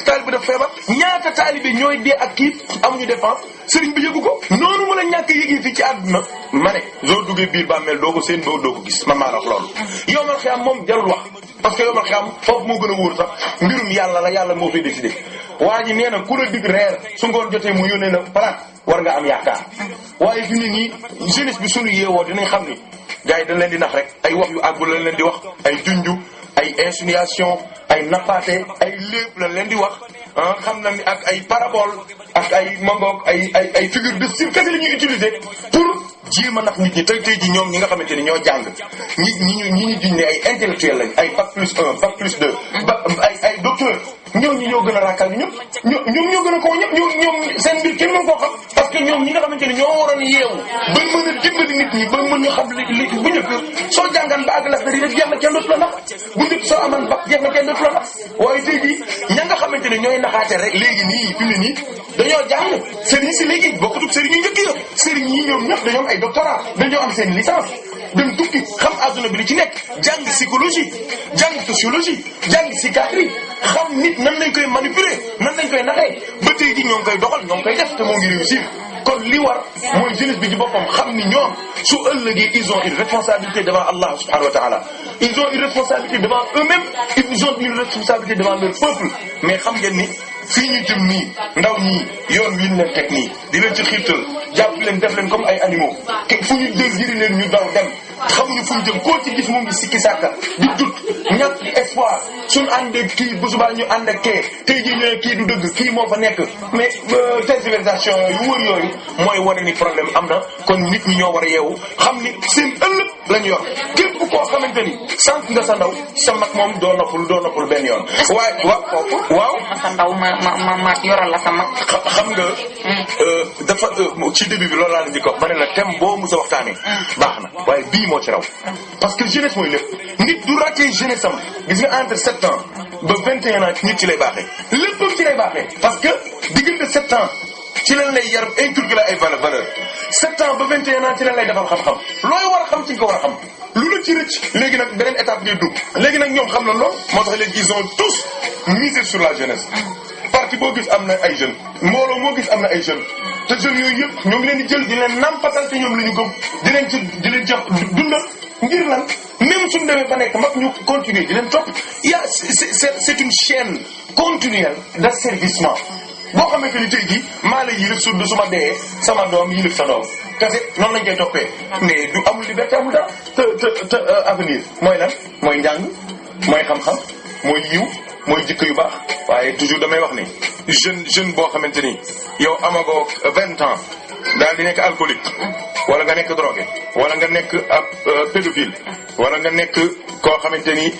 Speaker 1: taalibe daf feebar ñaata taalibe ñooy dee ak kii amuñu défense sëriñ bi yëgu ko noonu mu la ñàkk yëgee fii ci àdduna ma ne soo duggee biir bàmmeel doo ko seen doo ko gis man maa la wax loolu yowmal xiyaam moom jarul wax parce que yowmal xiyaam foofu moo gën a wóor sax mbirum yàlla la yàlla moo fay décidé waa ji nee na ku la dig reer su ngoon jotee mu yónnee la palaat war nga am yaakaar waaye fi ni nii jeunesse bi sunu yeewoo dinañ xam ni gars yi dañ leen di nax rek ay wax yu àggul lañ leen di wax ay junju ay insinuation ay nappaate ay lépp lañ leen di wax xam na ni ak ay parabole ak ay mangoog ay figure de style kese la ñuy utiliser pour jéem a nax nit ñi tey ji ñoom ñi nga xamante ni ñoo jàng ñi ñu jiñ ne ay intellectuel lañ ay bac plus 1 bac plus 2 ba ay docteur ñooñu ñoo gën a raakal ñëpp ñoom ñoo gën a koo ñëpp ñoom seen mbir kenn mën koo xam parce que ñoom ñi nga xamante ni ñoo waroon yeewu ba mën a dimbali nit ñi ba mën ñu xam li bu njëkk soo jàngaan ba àgg las dari rek jeex na kenn dootu la nax bu njëkk soo aman ba jeex na kenn dootu la nax waaye tey jii ña nga xamante xamante ne ñooy naxaate rek léegi nii fi mu ne nii dañoo jàng sëriñ si léegi bokkutub sëriñ yu njëkk ya sëriñ yi ñoom ñëpp dañoo am ay doctorat dañoo am seen licence dem tukki xam adduna bi li ci nekk jàng psychologie jàng sociologie jàng psychiatrie xam nit nan lañ koy manipuler nan lañ koy naxee ba tey ji ñoo ngi koy doxal ñoo ngi koy def te moo ngi réussir kon li war mooy jeunesse bi ci boppam xam ni ñoom su ëllëgee ils ont une responsabilité devant Allah subhanahu wa ta'ala ils ont une responsabilité devant eux-mêmes ils ont une responsabilité devant leur peuple mais xam ngeen ni fii ñu jëm nii ndaw ñii yoon wi ñu leen teg nii di leen ci xiirtal jàpp leen def leen comme ay animaux fu ñu jël jëri leen ñu daw dem xamuñu fu ñu jëm koo ci gis mu ngi sikki sàkka di dut ñàkk espoir suñu àndee kii bu subaa ñu ànd ak kee tey jii ñu ne kii du dëgg kii moo fa nekk mais tergiversation yu wër yooyu mooy wane ni problème am na kon nit ñi ñoo war a yeewu xam ni seen ëllëg lañ yor képp koo xamante ni sànq nga sa ndaw sa mag moom doo noppul benn yoon waaye waaw
Speaker 2: sa ndaw ma yoral la sa mag
Speaker 1: xam nga dafa ci début bi loolu laa la di ko ma ne la thème boo mos a waxtaanee baax na waaye bii moo ci raw parce que jeunesse mooy lépp nit du raté jeunesse am gis nga entre 7 ans ba 21 ans nit ci lay baaxee léppam ci lay baaxee parce que diggante 7 ans ci leen lay yar inculquer la ay valeur 7 ans ba 21 ans ci leen lay defal xam-xam looy war a xam ci nga ko war a xam lu la ci rëcc léegi nag beneen étape ngay dugg léegi nag ñoom xam na lool moo tax léegi ils ont tous misé sur la jeunesse parti boo gis am na ay jeunes mbooloo moo gis am na ay jeunes te jeunes yooyu yëpp ñoo ngi leen di jël di leen nampatal te ñoom la ñu gëm di leen jox dundal ngir lan même suñu demee ba nekk mag ñu continuer di leen topp c'est une chaîne continuelle d'asservissement boo xamante ni tey jii maa la yilif su ma dee sama doom yilif sa doom kese noonu lañ koy toppee mais du amul liberté amul dara te avenir mooy lan mooy njàng mooy xam-xam mooy yiw mooy jikko yu baax waaye toujours damay wax ni jeune boo xamante ni yow amagoo 20 ans daal di nekk alcoolique wala nga nekk drogué wala nga nekk ab pédophile wala nga nekk koo xamante ni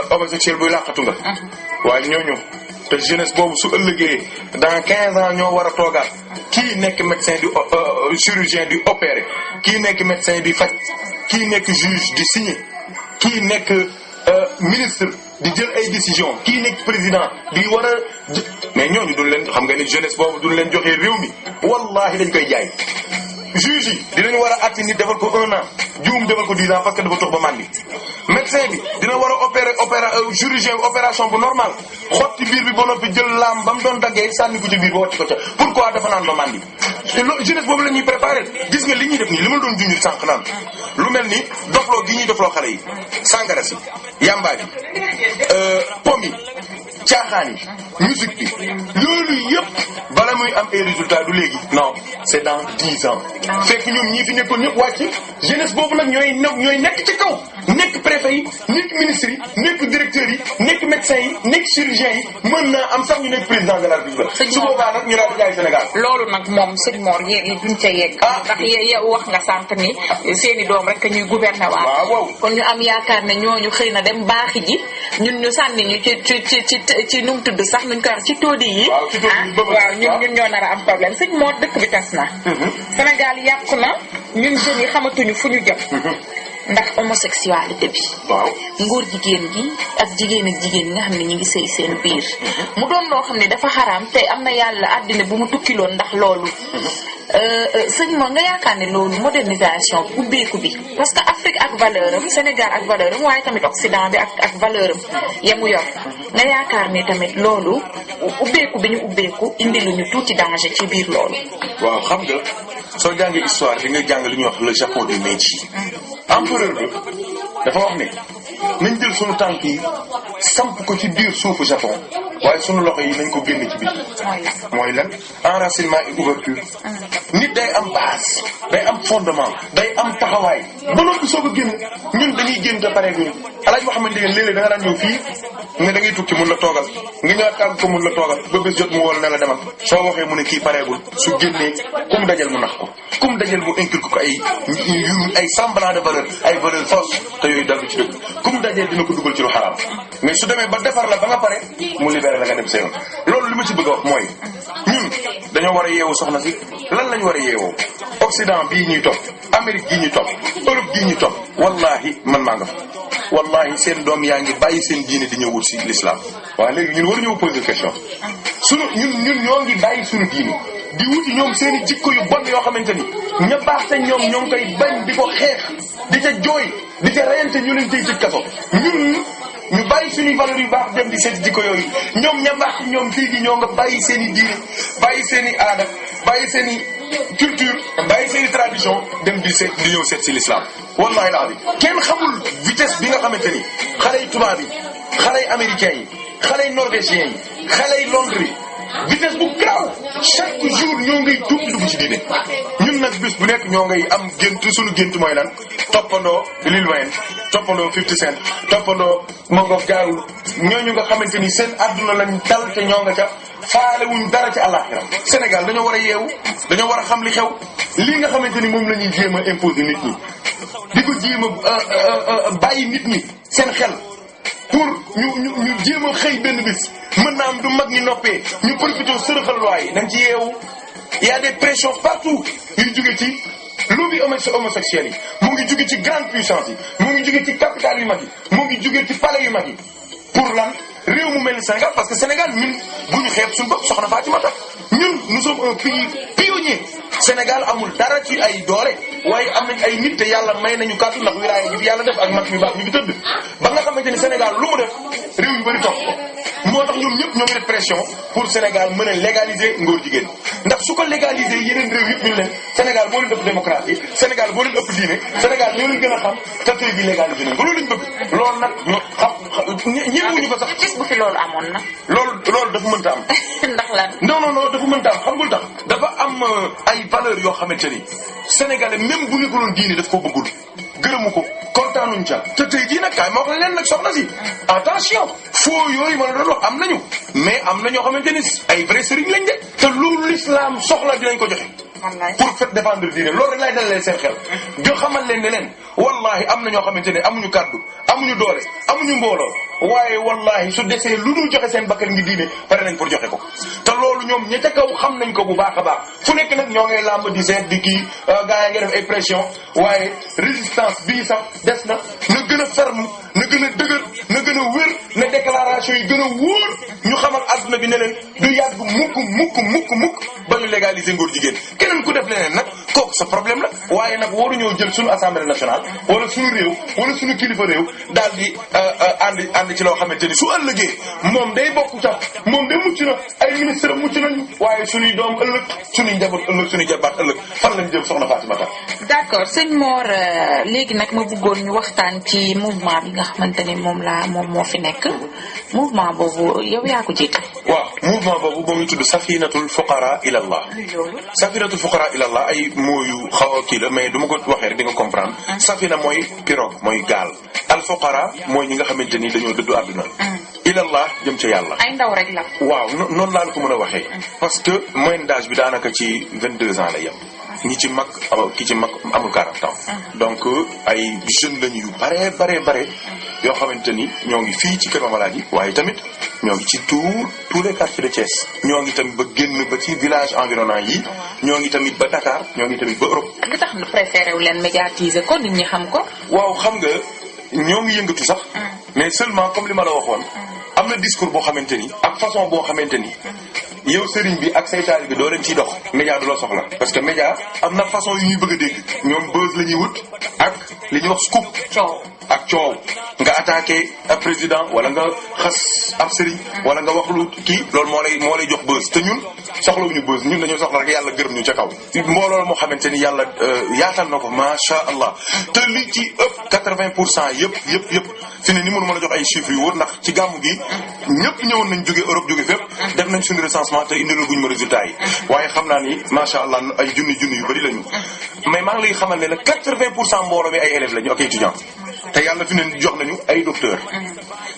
Speaker 1: homosexuel buy laqatu nga waaye ñooñu te jeunesse boobu su ëllëgee dans 15 ans ñoo war a toogaat kii nekk médecin di chirurgien di opérer kii nekk médecin di faj kii nekk juge di signer kii nekk ministre di jël ay décision kii nekk président di war a mais ñooñu duñ leen xam nga ni jeunesse boobu duñ leen joxee réew mi wallahi dañ koy jaay juge yi dinañ war a atti nit defal ko 1 an juum defal ko 10 ans parce que dafa tox ba màndi médecin bi dina war a chirurgien opération bu normal xotti biir bi ba noppi jël laam ba mu doon daggee sànni ko ci biir ba wàcc ko ca pourquoi dafa naan ba màndi te jeunesse boobu la ñuy préparer gis nga li ñuy def nii li ma doon junjul sànq naan lu mel ni dofloo gi ñuy dofloo xale yi sangara si yamba bi pom yi caaxaan yi musique bi loolu yëpp bala muy am ay résultats du léegi non c'est dans 10 ans fekk ñoom ñii fi nekkoon ñëpp wàcc jeunesse boobu nag ñooy nekk ci kaw nekk préfet yi nekk ministres yi nekk directeurs yi nekk médecins yi nekk chirurgiens yi mën naa am sax ñu nekk président de la République su boobaa nag ñu daal di jaay Sénégal
Speaker 2: loolu nag moom sëñ Mor yéen duñ ca yegg ndax yow wax nga sànq ni seeni doom rek ñuy gouverner waaw kon ñu am yaakaar ne ñooñu xëy na dem baaxi ji ñun ñu sànni ñu ci nu mu tudd sax nuñ koy wax ci toodi yi waaw ñun ñoo nar a am problème sëñ Mor dëkk bi tas na Sénégal yàqu na ñun jeunes yi xamatuñu fu ñu jëm ndax homosexualité bi ngóor jigéen gi ak jigéen nga xam ne ñu ngi sëy seen biir mu doon loo xam ne dafa xaraam te am na yàlla àddina bu mu tukkiloon ndax loolu sëñ Mor nga yaakaar ne loolu modernisation ubbeeku bi parce que Afrique ak valeur am Sénégal ak valeur am waaye tamit Occident bi ak valeur am yamu yor nga yaakaar ne tamit loolu ubbeeku bi ñu ubbeeku indi lu ñu tuuti danger ci biir loolu
Speaker 1: waaw xam nga soo jàngee histoire di nga jàng li ñuy wax le Japon du Meiji empereur bi dafa wax ne nañ jël sunu tànk yi samp ko ci biir suufu Japon waaye sunu loxo yi nañ ko génn ci biir mooy lan enracinement et ouverture nit day am base day am fondement day am taxawaay ba noppi soo ko génn ñun dañuy génn te pare guñu Alaaji Muhammad Ndieguene léeg-léeg da nga daan ñëw fii ne da ngay tukki mun la toogal nga ñëwaat tàgg ko mun la toogal ba bés jot mu wol ne la demal soo waxee mu ne kii pareegul su génnee kum dajal mu nax ko kum dajal mu inculque ko ay semblant de valeur ay valeur fausse te yooyu dal ci dëgg kum dajal dina ko dugal ci lu xaraam mais su demee ba defar la ba nga pare mu libéré la nga dem sa yoon loolu li ma ci bëgg a wax mooy ñun dañoo war a yeewu soxna si lan lañ war a yeewoo Occident bii ñuy topp Amérique gii ñuy topp Europe gii ñuy topp wallahi man maa nga fa wallahi seen doom yaa ngi bàyyi seen diine di ñëw wut si l'islam. waaw léegi ñun waruñoo poser question ñun ñoo ngi bàyyi suñu diine di wuti ñoom seen i jikko yu bon yoo xamante ni ña baax te ñoom ñoo ngi koy bañ di ko xeex di ca jooy di ca reyante ñu leen ciy tëj kaso ñun ñu bàyyi suñuy valeurs yu baax dem di seet jikko yooyu ñoom ña baax ñoom fii di ñoo nga bàyyi seen i diine bàyyi seen i aada bàyyi seen i culture bàyyi seen i tradition dem di ñëw seet si l'islam wallahi laa bi kenn xamul vitesse bi nga xamante ni xale yi tubaab yi xale yi américains yi xale yi norvégiens yi xale yi Londres yi vitesse bu graw chaque jour ñoo ngay dugg ci diine ñun nag bis bu nekk ñoo ngay am gént suñu gént mooy lan toppandoo Lil Wayne toppandoo 50 Cent toppandoo Mongo Gaawul ñooñu nga xamante ni seen adduna lañ dal te ñoo nga ca faale wuñ dara ci àllaxira Sénégal dañoo war a yeewu dañoo war a xam li xew lii nga xamante ni moom la ñuy jéem a imposer nit ñi di ko jéem a bàyyi nit ñi seen xel pour ñu jéem a xëy benn bis mën naa am du mag ñi noppee ñu profité sërëxal loi yi dañ ci yeewu y a des pressions partout yuy jóge ci lobby homosexuel yi mu ngi jóge ci grande puissance yi mu ngi jóge ci capital yu mag yi mu ngi jóge ci palais yu mag yi pour lan réew mu mel ni Sénégal parce que Sénégal ñun bu ñu xeeb suñu bopp soxna Fatimata ñun nous sommes un pays pionnier Sénégal amul dara ci ay doole waaye am nañ ay nit te yàlla may nañu kàddu ndax wilaaya gi fi yàlla def ak mag mi baax ñu fi tëdd ba nga xamante ni Sénégal lu mu def réew yu bari topp ko moo tax ñoom ñëpp ñoo ngi def pression pour Sénégal mën a légaliser ngóor jigéen ndax su ko légaliser yeneen réew yëpp ñu leen Sénégal boo leen ëpp démocratie Sénégal boo leen ëpp diine Sénégal ñoo leen gën a xam te tey bi légaliser nañ ko loolu lañ bëgg loolu nag ñu xam ñëwuñu ko sax
Speaker 2: gis bu fi loolu amoon na
Speaker 1: loolu dafa mënta am
Speaker 2: ndax lan
Speaker 1: non dafa mënta am xam ngul tax dafa am ay valeurs yoo xamante ni sénégalais même bu nekkuloon diine daf ko bëggul gërëmu ko kontaanuñ ca te tey jii nag kaay ma wax la leen nag soxna si attention foo yooyu ma la doon wax am nañu mais am na ñoo xamante ni ay vrai sëriñ lañ de te lu l'islam soxla dinañ ko joxe pour fait défendre diine loolu rek laay dalalee seen xel jo xamal leen ne leen wallahi am na ñoo xamante ne amuñu kaddu amuñu doole amuñu mbooloo waaye wallahi su desee lu dul joxe seen bakkan ngi diine pare nañ pour joxe ko te loolu ñoom ña ca kaw xam nañ ko bu baax a baax fu nekk nag ñoo ngay làmb di seet di kii gaa yaa ngi def ay pression waaye résistance bii sax des na gën a ferme na gën a dëgër na gën a wér na déclaration yi gën a wóor ñu xamal adduna bi ne leen du yàgg mukk ba ñu légaliser ngóor jigéen keneen ku def leneen nag kooku sa problème la waaye nag waruñoo jël suñu assemblée nationale wala suñu réew wala suñu kilifa réew daal di ànd ci loo xamante ni su ëllëgee moom day bokk ca moom day mucc na ay ministre mucc nañu waaye suñuy doom ëllëg suñuy njaboot ëllëg suñuy jabaat ëllëg fan lañ jëm soxna Fatimata.
Speaker 2: d'accord sëñ Mor léegi nag ma bëggoon ñu waxtaan ci mouvement bi nga xamante ne moom moo fi nekk mouvement boobu yow yaa ko jiite.
Speaker 1: waaw mouvement boobu moo ngi tudd Safinatul Fuqara ila Allah. Safinatul Fuqara ila Allah ay mots yu xaw a kii la mais du ma ko waxee rek di nga comprendre. Safina mooy pirogue mooy gaal. al fuqara mooy ñi nga xamante ni dañoo dëddu àdduna. ilallah jëm ca yàlla.
Speaker 2: ay ndaw rek la.
Speaker 1: waaw noonu laa la ko mën a waxee. parce que moyenne d'âge bi daanaka ci 22 ans la yem. ñi ci mag ki ci mag amul 40 ans. donc ay jeunes lañu yu bare yoo xamante ni ñoo ngi fii ci Kër Mamaladi waaye tamit ñoo ngi ci tous les quartiers de Thiès. ñoo ngi tamit ba génn ba ci village environnant yi. ñoo ngi tamit ba Dakar ñoo ngi tamit ba Europe.
Speaker 2: li tax na préféré wu leen médiatiser ko nit ñi xam ko.
Speaker 1: waaw xam nga ñoo ngi yëngatu sax. mais seulement comme li ma la waxoon. am na discours boo xamante ni ak façon boo xamante ni. yow sëriñ bi ak say taalibe bi doo leen ciy dox. média du la soxla parce que média am na façon yu ñuy bëgg a dégg. ñoom buzz la ñuy wut ak li ñuy wax scoop. coow nga attaqué ab président wala nga xas ab sëriñ. wala nga wax lu kii loolu moo lay jox buzz te ñun soxlawuñu buzz ñun dañoo soxla rek yàlla gërëm ñu ca kaw. mbooloo moo xamante ni yàlla yaatal na ko macha allah te li ci ëpp 80% yëpp fi ne ni mënu mën a jox ay chiffres yu wóor ndax ci gàmmu gi ñëpp ñëwoon nañ jóge Europe jóge fépp. def nañ suñu recensement te indilu guñ ma résultat yi. waaye xam naa ni macha allah ay junni yu bari lañu. mais maa ngi lay xamal ne la 80% mbooloo mi ay élèves lañu ak étudiants. te yàlla fi ne jox nañu ay docteurs.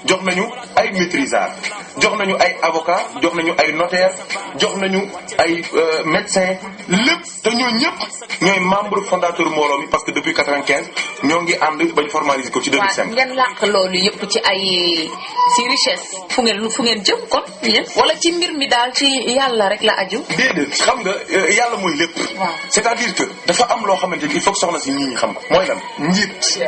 Speaker 1: jox nañu ay maîtrisards. jox nañu ay avocats jox nañu ay notaires jox nañu ay médecins lépp te ñoo ñëpp ñooy membre fondateur mbooloo mi parce que depuis 95 ñoo ngi ànd bañ formaliser ko ci 2005.
Speaker 2: waaw ngeen làq loolu yëpp ci ay richesse fu ngeen jëm kon yéen wala ci mbir mi daal ci yàlla rek la aju.
Speaker 1: déedéet xam nga yàlla mooy lépp.
Speaker 2: waaw
Speaker 1: c'est-à-dire que dafa am loo xamante ni il faut que soxna si nit ñi xam ko mooy lan njiit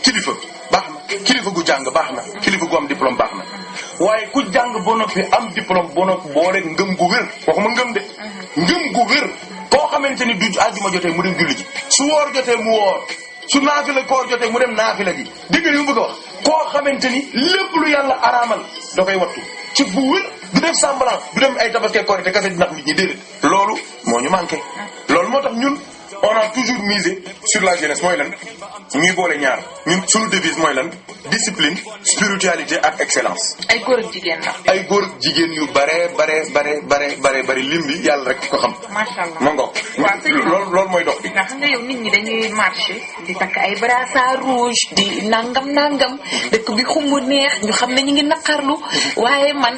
Speaker 1: kilifa baax na kilifa gu jàng baax na kilifa gu am diplôme baax na waaye ku jàng ba noppi am diplôme ba noppi boole ngëm gu wér waxuma ngëm de ngëm gu wér koo xamante ni du àjjuma jotee mu dem julli ji su woor jotee mu woor su naafila koor jotee mu dem naafila ji dégg nga li mu bëgg a wax koo xamante ni lépp lu yàlla araamal da koy wattu ci bu wér du def semblant du dem ay tabaski koor te kase di nax nit ñi déedéet loolu moo ñu manqué loolu moo tax ñun on a toujours misé sur la jeunesse mooy lan ñuy boole ñaar ñun suñu devise mooy lan discipline spiritualité ak excellence.
Speaker 2: ay góor ak jigéen la.
Speaker 1: ay góor ak jigéen yu bare lim bi yàlla rek ko xam.
Speaker 2: macha allah
Speaker 1: ma ngoog.
Speaker 2: waaw
Speaker 1: loolu mooy dox bi.
Speaker 2: nga xam nga yow nit ñi dañuy marché di takk ay brassard rouge di nangam dëkk bi xumb neex ñu xam ne ñu ngi naqarlu waaye man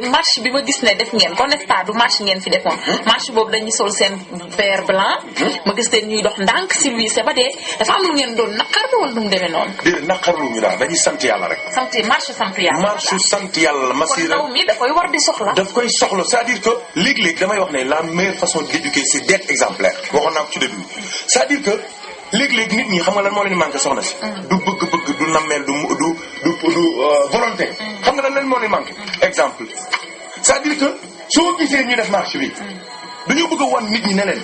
Speaker 2: marche bi ma gis ne def ngeen ko n'est-ce pas du marche ngeen fi defoon marche boobu dañuy sol seen vert blanc. ma gis leen ñuy dox ndànk si lui c'est ba dee dafa am lu ngeen doon naqarlu wala nu mu demee noonu.
Speaker 1: déedéet naqarlu ñu daal dañuy sant yàlla rek.
Speaker 2: marche sant yàlla.
Speaker 1: marche sant yàlla la.
Speaker 2: kon ndaw mi da koy war di soxla.
Speaker 1: daf koy soxla c'est-à-dire que léeg-léeg damay wax ne la meilleure façon d'éduquer c'est d'être exemplaire. waxoon naa ko ci début c'est-à-dire que léeg-léeg nit ñi xam nga lan moo leen manqué soxna si. du bëgg-bëgg du nammeel du volonté. xam nga lan leen moo leen manqué. exemple c'est-à-dire que soo gisee ñu def marche bi. dañoo bëgg a wan nit ñi ne leen.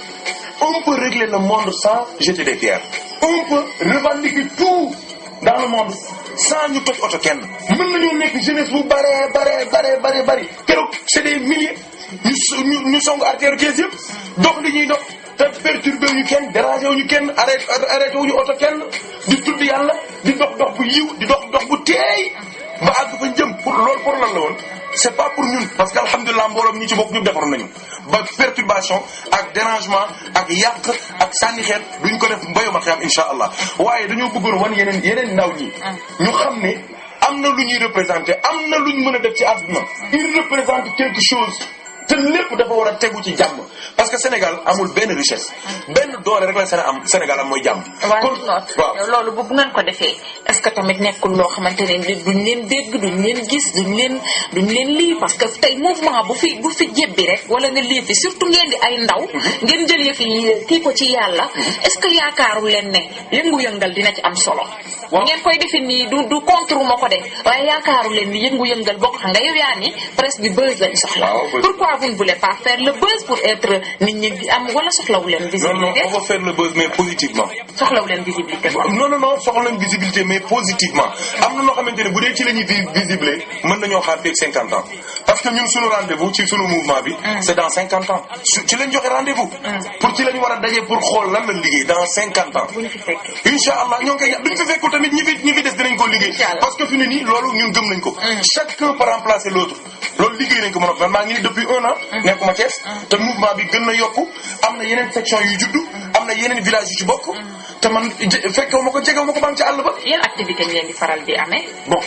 Speaker 1: on peut régler le monde sans jeter des pierres. on peut revendiquer tout dans le monde sans ñu toj oto kenn. mën nañoo nekk jeunesse bu bari keroog c'est des milliers ñu songu artère kees yëpp dox li ñuy dox te perturbé wu ñu kenn dérangé wu ñu kenn arrêté wu ñu oto kenn di tudd yàlla di dox bu yiw di dox bu teey ba àgg fa jëm pour lan la woon. c'est pas pour ñun parce que alhamdulilah mbooloom ñi ci bokk ñu defaroon nañu ba perturbation ak dérangement ak yàq ak sànni xeet duñ ko def mbayuma xam insha allah waaye dañoo bëggoon wan yeneen ndaw ñi ñu xam ne am na lu ñuy représenter am na luñ mën a def ci àdduna il représente quelque chose te lépp dafa war a tegu ci jàmm parce que Sénégal amul benn richesse benn doole rek la Sénégal am mooy jàmm.
Speaker 2: kon waaw loolu bu ngeen ko defee est-ce que tamit nekkul loo xamante ne duñ leen dégg duñ leen gis duñ leen lii parce que tey mouvement bu fi jébbi rek wala nga lii fi surtout ngeen di ay ndaw. ngeen jël yëf yi kii ko ci yàlla est-ce que yaakaaru leen ne yëngu-yëngal dina ci am solo. ngeen koy defee nii du contre ma ko de waaye yaakaaru leen ni yëngu-yëngal bokk xam nga yow yaa ni presse bi buzz lañ soxla. pourquoi vous ne voulez pas faire le buzz pour être nit ñi am wala soxlawu leen visibilité.
Speaker 1: non on va faire le buzz mais positivement.
Speaker 2: soxlawu leen visibilité.
Speaker 1: non soxla leen visibilité mais positivement am na noo xamante ne bu dee ci la ñuy visible mën nañoo xaar fii 50 ans parce que ñun suñu rendez-vous ci suñu mouvement bi. c'est dans 50 ans ci lañ joxe rendez-vous. pour ci lañ war a daje pour xool lan la liggéey dans 50 ans.
Speaker 2: buñ fi fekkee.
Speaker 1: incha allah ñoo ngi koy duñ fi fekkul tamit ñi fi des dinañ ko liggéey. parce que fi ne nii loolu ñun gëm nañ ko. chacun peut remplacer l'autre. loolu liggéey nañ ko mën a man maa ngi nii depuis 1 an. nekkuma Thiès. te mouvement bi gën na yokku am na yeneen section yu juddu am na yeneen village yu ci bokk. te man fekkewu ma ko jegewu ma ko bang ci àll ba.
Speaker 2: yan activité ngeen di faral di amee.
Speaker 1: bon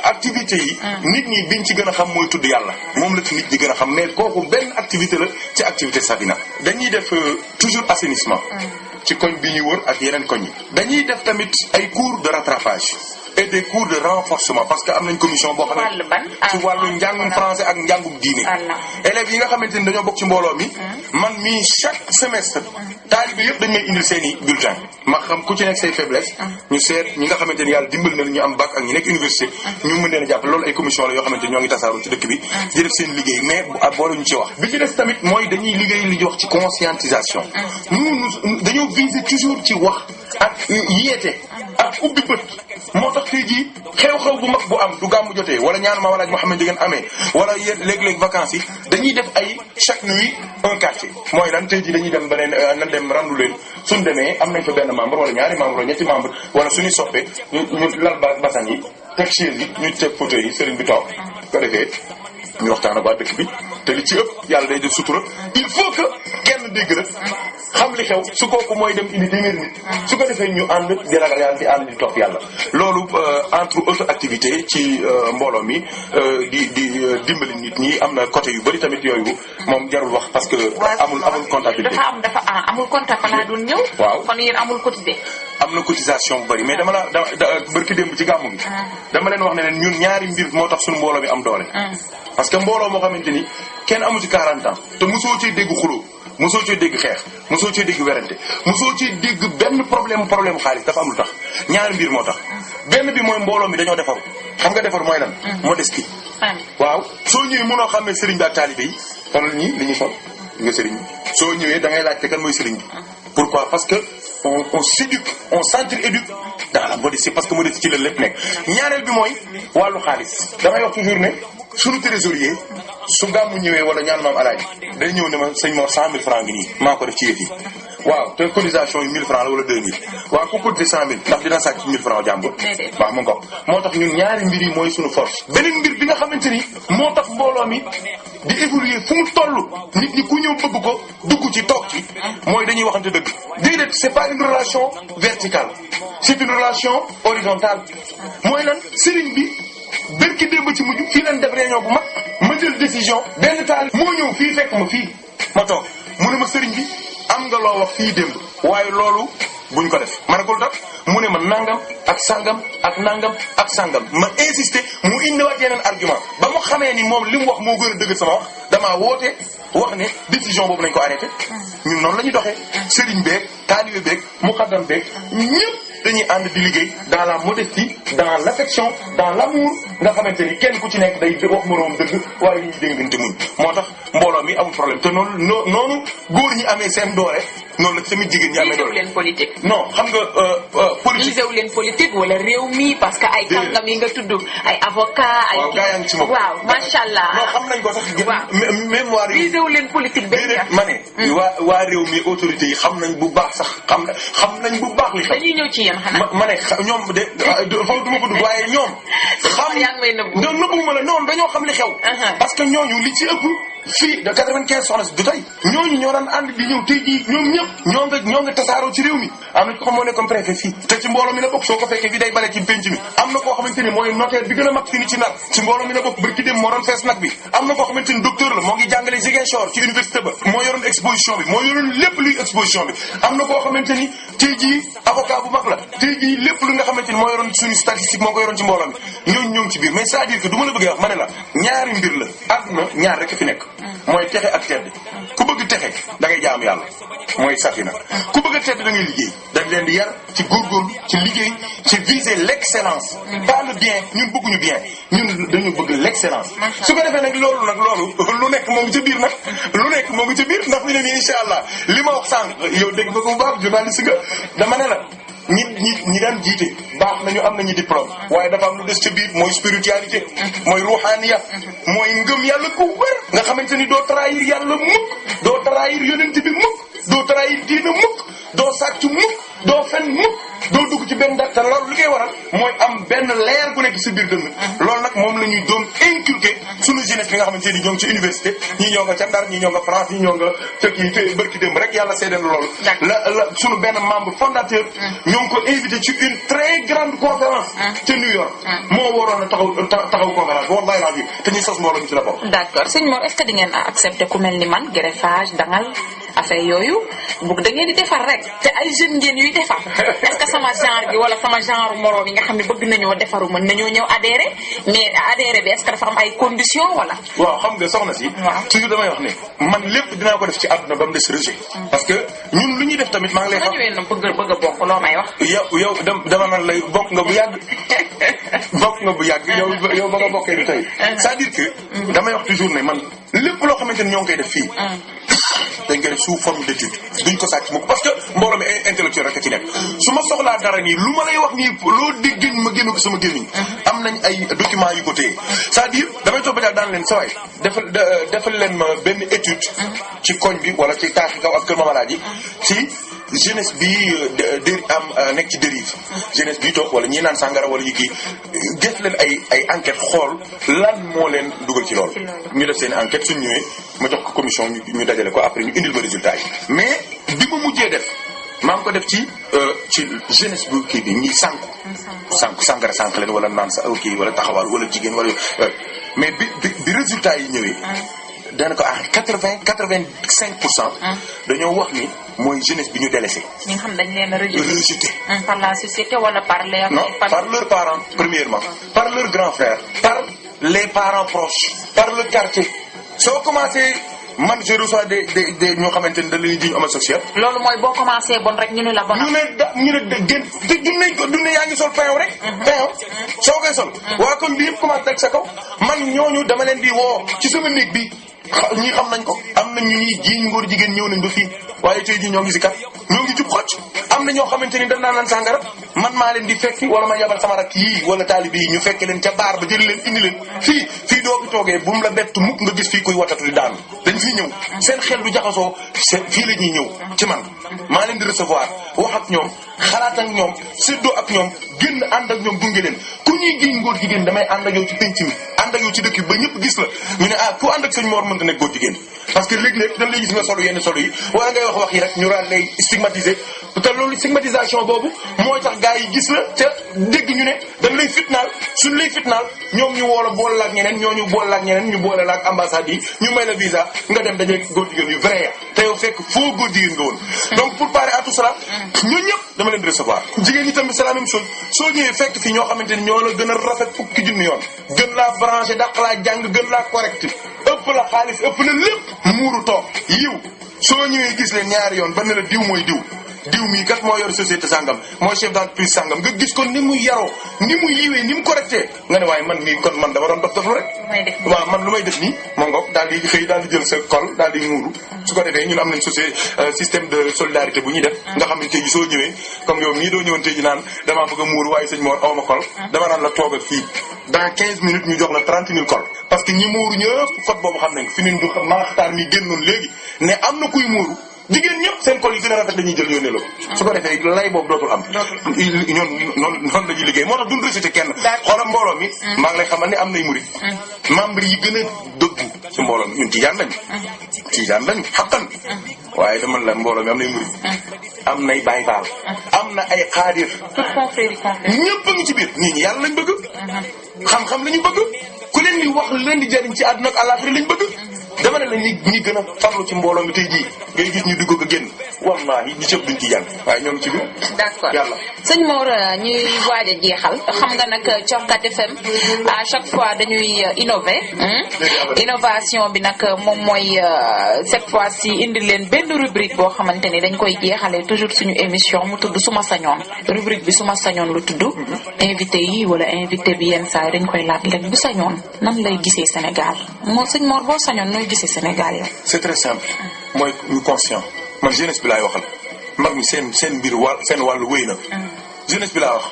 Speaker 1: activités yi. nit ñi biñ ci gën a xam mooy tudd yàlla. moom la ci nit ñi gën a xam mais kooku benn activité la ci activité Safina. dañuy def toujours assainissement. ci koñ bi ñuy wër ak yeneen koñ yi. dañuy def tamit ay cours de rattrapage. et des cours de renforcement parce que am nañ commission boo xam ne ci wàllu njàngum français ak njàngum diine élèves yi nga xamante ni dañoo bokk ci mbooloo mi man mii chaque semestre taalibe yëpp dañ may indil seen i bulletin ma xam ku ci nekk say faiblesse ñu seet ñi nga xamante ni yàlla dimbal na ñu am bac ak ñi nekk université ñu mën leen a jàpp loolu ay commission la yoo xamante ni ñoo ngi tasaaru ci dëkk bi di def seen liggéey mais boole ñu ci wax bi ci des tamit mooy dañuy liggéey li ñuy wax ci conscientisation nous dañoo viser toujours ci wax ak yeete ak ubbi bët moo tax tey jii xew-xew bu mag bu am du gàmmu jotee wala ñaanu Maam Alaaji Mouhamed Ndieguène amee wala yéen léeg-léeg vacances yi dañuy def ay chaque nuit un quartier mooy lan tey jii dañuy dem beneen nan dem randu leen suñ demee am nañ fa benn membre wala ñaari membre wala ñetti membre wala suñuy soppe ñu lal basan yi teg chaise yi ñu teg fauteuil yi sëriñ bi toog ko defee ñu waxtaan ak waa dëkk bi te li ci ëpp yàlla day def sutura il faut que kenn dégg rek xam li xew su kooku mooy dem indi téeméeri nit su ko defee ñu ànd di ragal yàlla di ànd di topp yàlla loolu entre autres activités ci mbooloo mi di dimbali nit ñi am na côté yu bari tamit yooyu moom jarul wax parce que amul comptabilité
Speaker 2: dafa amul comptable balaa doon ñëw
Speaker 1: waaw
Speaker 2: kon yéen amul cotisé
Speaker 1: am na cotisation bu bari mais dama barki démb ci gàmmu gi dama leen wax ne leen ñun ñaari mbir moo tax suñu mbooloo mi am doole parce que mbooloo moo xamante ni kenn amu ci 40 ans te mosoo ci dégg xuloo mosoo cee dégg xeex mosoo cee dégg werante mosoo cee dégg benn problème xaalis dafa am lu tax ñaari mbir moo tax benn bi mooy mbooloo mi dañoo defaru xam nga defaru mooy lan. modestie. waaw soo ñëwee mënoo xàmmee sëriñ bi ak taalibe yi xoolal ñii li ñuy sol nga sëriñ bi soo ñëwee da ngay laajte kan mooy sëriñ bi. pourquoi parce que on s'éduque on s'entre-éduque dans la modestie parce que modestie ci la lépp nekk. ñaareel bi mooy wàllu xaalis damay wax toujours ne sunu trésorier su gàmmu ñëwee wala ñaan maam alaaj day ñëw ne ma sëñ Mor 100000 francs ngi nii maa ko def ci yëf yi. waaw te cotisation yi 1000 francs la wala 2000 waaw ku cotiser 100000 ndax dina sàcc 1000 francs jàmbur. waaw mu ngoog moo tax ñun ñaari mbir yi mooy sunu force. beneen mbir bi nga xamante ni moo tax mbooloo mi di évoluer fu mu toll nit ñi ku ñëw bëgg ko dugg ci toog ci mooy dañuy waxante dëgg. déedéet c'est pas une relation verticale c'est une relation horizontale mooy lan sëriñ bi bërki démb ci mujj fii lañ def réunion bu mag ma jël décision benn taal moo ñëw fii fekk ma fii ma toog mu ne ma sëriñ bi am nga loo wax fii démb waaye loolu buñ ko def ma ne ko lu tax mu ne ma nangam ak sangam ak nangam ak sangam ma insister mu indiwaat yeneen argument ba mu xamee ni moom li mu wax moo gën a dëgg sama wax damaa woote wax ne décision boobu nañ ko arrêté ñun noonu la ñuy doxee sëriñ beeg taalibe beeg muqaddam beeg ñëpp dañuy ànd di liggéey dans la modestie dans l'affection dans l'amour nga xamante ni kenn ku ci nekk day wax moroom dëgg waaye li ñuy déngante muñ moo tax mbooloo mi amul problème te noonu góor ñi amee seen doole noonu la tamit jigéen ñi amee doole.
Speaker 2: leen politique.
Speaker 1: non xam nga politique.
Speaker 2: gisewu leen politique wala réew mi parce que ay kàngam yi nga tudd ay avocat ay.
Speaker 1: waaw gaa yaa ngi ci moom
Speaker 2: waaw macha allah.
Speaker 1: non xam nañ ko sax.
Speaker 2: waaw
Speaker 1: mémoire yi.
Speaker 2: gisewu leen politique benn
Speaker 1: déedéet ma ne. waa réew mi autorités yi xam nañ bu baax sax xam nañ bu baax li xam.
Speaker 2: dañuy ñëw ci yéen xanaa.
Speaker 1: ma ne ñoom de foofu du ma ko dugg waaye ñoom.
Speaker 2: yaa ngi may nëbbu.
Speaker 1: nëbbuwuma la noonu dañoo xam li xew. parce que ñooñu li ci ëpp fii de 95 soxna si du tey ñooñu ñoo daan ànd di ñëw tey jii ñoom ñëpp ñoo nga tasaaroo ci réew mi am na ko xam moo nekkoon préfet fii te ci mbooloo mi la bokk soo ko fekkee fii day bale ci penc mi am na koo xamante ni mooy notaire bi gën a mag fii ni ci Ndar ci mbooloo mi la bokk bërki dem moo doon fees nag bi am na koo xamante ni docteur la moo ngi jàngale Ziguinchor ci université ba moo yoroon exposition bi moo yoroon lépp luy exposition bi am na koo xamante ni tey jii avocat bu mag la tey jii lépp lu nga xamante ni moo yoroon suñu statistique moo ko yoroon ci mbooloo mi ñoo ngi ci biir mais c'est-à-dire que du ma la bëgg wax ma ne la ñaari mbir la àdduna ñaar rek fi nekk mooy texe ak tedd ku bëgg texe da ngay jaam yàlla mooy safina ku bëgg a tedd da ngay liggéey dañ leen di yar ci góorgóorlu ci liggéey ci viser l'excellence pas le bien ñun bëgguñu bien ñun dañu bëgg l'excellence su ko defee nag loolu lu nekk moo ngi ca biir nag lu nekk moo ngi ca biir ndax fi ne nii insha allah li ma wax sànq yow dégg nga ko bu baax journaliste nga dama ne la ñi daan jiite baax nañu am nañu diplôme waaye dafa am lu des ca biir mooy spiritualité mooy ruhaniya mooy ngëm yàlla ku wér nga xamante ni doo trahir yàlla mukk doo trahir yonent bi mukk doo trahir diina mukk doo sàcc mukk doo fen mukk doo dugg ci benn date te loolu li koy waral mooy am benn leer gu nekk ci biir dënn loolu nag moom la ñuy doon inculquer sunu jeunesse bi nga xamante ni ñoo ngi ci université ñii ñoo nga ca Ndar ñii ñoo nga France ñii ñoo nga tëkk yi bërki démb rek yàlla seedeel loolu la sunu benn membre fondateur ñoo ngi ko invité ci une très grande conférence ca New York moo waroon a taxaw conférence wallahi laa te ñuy sos mbooloo mi ci la bokk.
Speaker 2: d'accord sëñ Mor est-ce que di ngeen accepter ku mel ni man greffage dangal affaire yooyu bugg da ngeen di defar rek te ay jeunes ngeen yuy defar est-ce que sama genre bi wala sama genre moroom yi nga xam ne bëgg nañoo defaru mën nañoo ñëw adhérer mais adhérer bi est-ce que dafa am ay conditions wala.
Speaker 1: waaw xam nga soxna si. toujours damay wax ne man lépp dinaa ko def ci àdduna ba mu des rejet. parce que ñun lu ñuy def tamit maa ngi lay xam.
Speaker 2: bëgg a bokk loo may wax.
Speaker 1: yow dama nan lay bokk nga bu yàgg bokk nga bu yàgg yow ba nga bokkee du tey. c'est-à-dire que damay wax toujours ne man lépp loo xamante ni ñoo ngi koy def fii. dañ koy def sous forme d'étude duñ ko sàcc mukk parce que mbooloo mi intellectuel rek a ci nekk su ma soxlaa dara nii lu ma lay wax nii loo dégg ma génn ko sama gémmiñ am nañ ay documents yu ko téye c'est-à-dire damay toog ba daal daan leen sa waay defal leen ma benn étude ci koñ bi wala ci taaxi kaw ak kër Mamalaaji ci jeunesse bi nekk ci dérive jeunesse bi toog wala ñii naan sàngara wala yi kii def leen ay enquête xool lan moo leen dugal ci loolu ñu def seen enquête suñ ñëwee ma jox ko commission ñu dajale ko après ñu indil ma résultat yi mais bi ma mujjee def maa ngi ko def ci jeunesse bu kii bi ñi sàngara sànq leen wala naan sa kii wala taxawal wala jigéen wala mais bi résultat yi ñëwee daanaka à 85% dañoo wax ni mooy jeunesse bi ñu délaissé.
Speaker 2: ñi nga xam dañ leen a
Speaker 1: rejeté.
Speaker 2: par la société wala par les.
Speaker 1: non par leurs parents premièrement. par leurs grands frères. par les parents proches. par le quartier. soo commencé man je reçois des ñoo xamante ni da leen jiñ homosexuel.
Speaker 2: loolu mooy boo commencé bon rek ñu ne la bon.
Speaker 1: ñu ne gën te dund yaa ngi sol pain rek. pain soo koy sol. waa kon bi yëpp commencé teg sa kaw man ñooñu dama leen di woo ci sama néeg bi ñii xam nañ ko am na ñu ñuy jiiñ ngóor jigéen ñëw nañ ba fii waaye tey jii ñoo ngi si kat ñoo ngi jub xocc am na ñoo xamante ni dañ naan sàngara man maa leen di fekki wala ma yabal sama rak yii wala taalibe yi ñu fekk leen ca baar ba jël leen indi leen fii doo fi toogee bu mu la bett mukk nga gis fii kuy watatu di daanu dañ fiy ñëw seen xel du jaxasoo fii la ñuy ñëw ci man maa leen di recevoir wax ak ñoom xalaat ak ñoom séddoo ak ñoom génn ànd ak ñoom gunge leen ku ñuy jiiñ góor jigéen damay ànd ak yow ci penc mi ànd ak yow ci dëkk bi ba ñëpp gis la ñu ne ku ànd ak sëñ Mor mënta nekk góor jigéen parce que léeg-léeg dañ lay gis nga solo yenn solo yi wala ngay wax yi rek ñu daan lay stigmatiser te loolu stigmatisation boobu mooy tax gars yi gis la te dégg ñu ne dañ lay fitnaal suñ lay fitnaal ñoom ñu woola boole la ak ñeneen ñoo ñu boole la ak ñeneen ñu boole la ak ambassade yi ñu may la visa nga dem dañuy góor jigéen yu vrai te yow fekk foo góor jigéen nga woon donc pour parer à tout cela ñun ñëpp dama leen di recevoir jigéen ñi tamit c'est la même chose soo ñëwee fekk fi ñoo xamante ni ñoo la gën a rafet fukki junni yoon gën laa branché daq laa jàng gën laa correct ëpp la xaalis ëpp la lépp muuru toog yiw soo ñëwee gis leen ñaari yoon ba ne la diw mooy diw mii kat moo yor société sangam mooy chef d'entreprise sangam nga gis ko ni mu yaroo ni mu yiwee ni mu correcté nga ne waaye man mii kon man dama doon dof lu rek waaw man lu may def nii moo ngoog daal di xëy daal di jël sa col daal di muuru su ko defee ñun am nañ système de solidarité bu ñuy def nga xam ne tey ji soo ñëwee comme yow mii doo ñëwoon tey ji naan damaa bëgg a muuru waaye sëñ Mor awma col dama naan la toogal fii dans 15 minutes ñu jox la 30 000 col parce que ñi muuru ñëpp code boobu xam nañ fi nin du maaxtaar mi génnoon léegi ne am na kuy muuru jigéen ñëpp seen col yi gën a rafet la ñuy jël yónnee la ko su ko defee lay boobu dootul am ñoon noonu la ñuy liggéey moo tax duñ rejeté kenn xoolal mbooloo mi maa ngi lay xamal ne am nay murid membre yi gën a dëggu ci mbooloo mi ñun tijaan lañu xaqan waaye dama la mbooloo mi am nay murid am nay Baay Faal am na ay xaadir ñëpp a ngi ci biir ñii ñi yàlla lañ bëgg xam-xam la ñu bëgg ku leen di wax leen di jariñ ci àdduna ak àllaaxira lañ bëgg dama ne la ñi gën a farlu ci mbooloo mi tey jii ngay gis ñu dugg ko génn wallahi ñi cëpp duñ ci jàng waaye ñoo ngi ci biir.
Speaker 2: d'accord
Speaker 1: yàlla.
Speaker 2: sëñ Mor ñuy waaj a jeexal xam nga nag Thiohkat FM à chaque fois dañuy innover. innovation bi nag moom mooy cette fois-ci indi leen benn rubrique boo xamante ni dañ koy jeexalee toujours suñu émission mu tudd Suma Sañoon rubrique bi Suma Sañoon lu tudd. invité yi wala invité bi yenn saa yi dañ koy laaj leen bu sañoon nan lay gisee Sénégal moo sëñ Mor boo sañoon nooy gisee Sénégal yow.
Speaker 1: c'est très simple mooy ñu conscient man jeunesse bi laay waxal mag mi seen mbir seen wàllu wéy na. jeunesse bi laa wax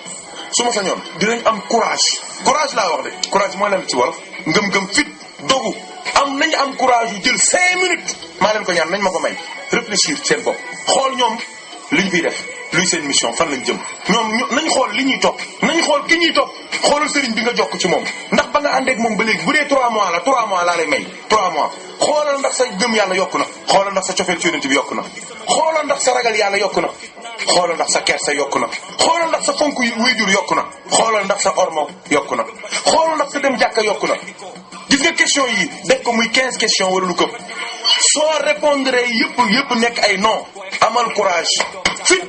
Speaker 1: su ma sañoon dinañ am courage laa wax de courage mooy lan ci wolof ngëm-ngëm fit dogu nañu am courage yu jël 5 minutes maa leen ko ñaan nañ ma ko may réfléchir seen bopp xool ñoom liñ fiy def luy seen mission fan lañ jëm ñoom nañ xool li ñuy topp nañ xool ki ñuy topp xoolal sëriñ bi nga jokk ci moom ndax ba nga àndeek moom ba léegi bu dee 3 mois la 3 mois laa lay may 3 mois xoolal ndax sa gëm yàlla yokku na xoolal ndax sa cofeel ci yonent bi yokku na xoolal ndax sa ragal yàlla yokku na xoolal ndax sa kersa yokku na xoolal ndax sa fonk wéjur yokku na xoolal ndax sa ormo yokku na xoolal ndax sa dem jàkka yokku na gis nga question yi def ko muy 15 questions wala lu këpp soo répondre yëpp nekk ay non amal courage fit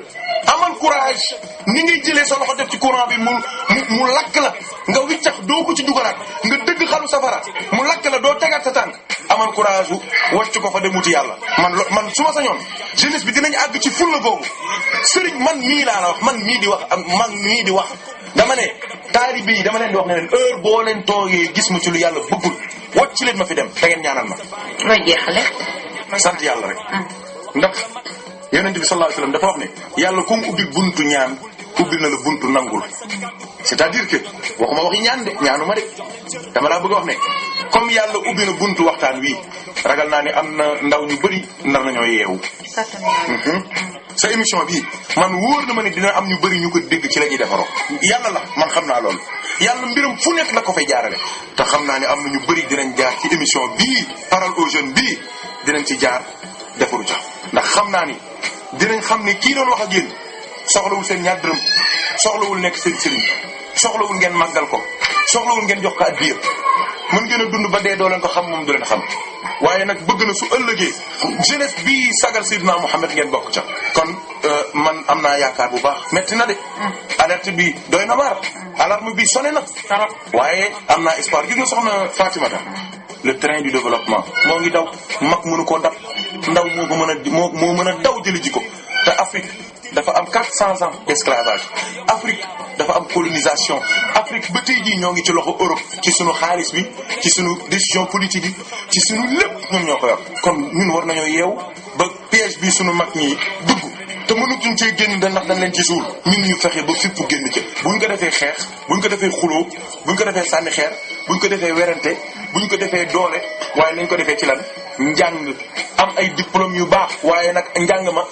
Speaker 1: amal courage ni ngay jëlee sa loxo def ci courant bi mu lakk la nga wiccax doo ko ci dugalaat nga dëgg xalu safara mu lakk la doo tegaat sa tànk amal courage wu wàcc ko fa dem wuti yàlla man su ma sañoon jeunesse bi dinañ àgg ci fulla googu sëriñ man mii laa la wax man mii di wax dama ne taalibe yi dama leen di wax ne leen heure boo leen toogee gis ma ci lu yàlla bëggul wàcc leen ma fi dem da ngeen ñaanal ma.
Speaker 2: looy jeexale.
Speaker 1: sant yàlla rek. ndax yonent bi sallallahu alayhi wasallam dafa wax ne yàlla ku mu ubbi buntu ñaan ubbi na la buntu nangul c'est-à-dire que waxuma waxi ñaan de ñaanuma de dama laa bëgg a wax ne comme yàlla ubbi na buntu waxtaan wi ragal naa ne am na ndaw ñu bëri nar nañoo yeewu. sa émission bi man wóor na ma ne dina am ñu bëri ñu ko dégg ci la ñuy defaroo yàlla la man xam naa loolu yàlla mbiram fu nekk la ko fay jaarale te xam naa ne am na ñu bëri dinañ jaar ci émission bii parole aux jeunes bii dinañ ci jaar defaru ca ndax xam naa ni dinañ xam ne kii doon wax ak yéen soxlawul seen ñaar dërëm soxlawul nekk seen sëriñ soxlawul ngeen màggal ko soxlawul ngeen jox ko addiya mën ngeen a dund ba dee doo leen ko xam moom du leen xam waaye nag bëgg na su ëllëgee jeunesse bii sagal Seydina Mouhamed ngeen bokk ca kon man am naa yaakaar bu baax metti na de alerte bi doy na waar alarme bi sonné na waaye am naa espoir gis nga soxna Fatimata le train du développement moo ngi daw mag mënu koo dab ndaw moo ko mën a moo mën a daw jëli ji ko te Afrique dafa am 400 ans d'esclavage Afrique dafa am colonisation Afrique ba tey jii ñoo ngi ci loxo Europe ci sunu xaalis bi ci sunu décision politique yi ci sunu lépp ñoom ñoo ko yor kon ñun war nañoo yeew ba piège bi sunu mag ñi dugg te mënutuñ cee génn da ndax dañ leen ci suul ñun ñu fexe ba fippu génn ca buñ ko defee xeex buñ ko defee xuloo buñ ko defee sànni xeer buñ ko defee werante buñ ko defee doole waaye nañ ko defee ci lan njàng am ay diplôme yu baax waaye nag njàng ma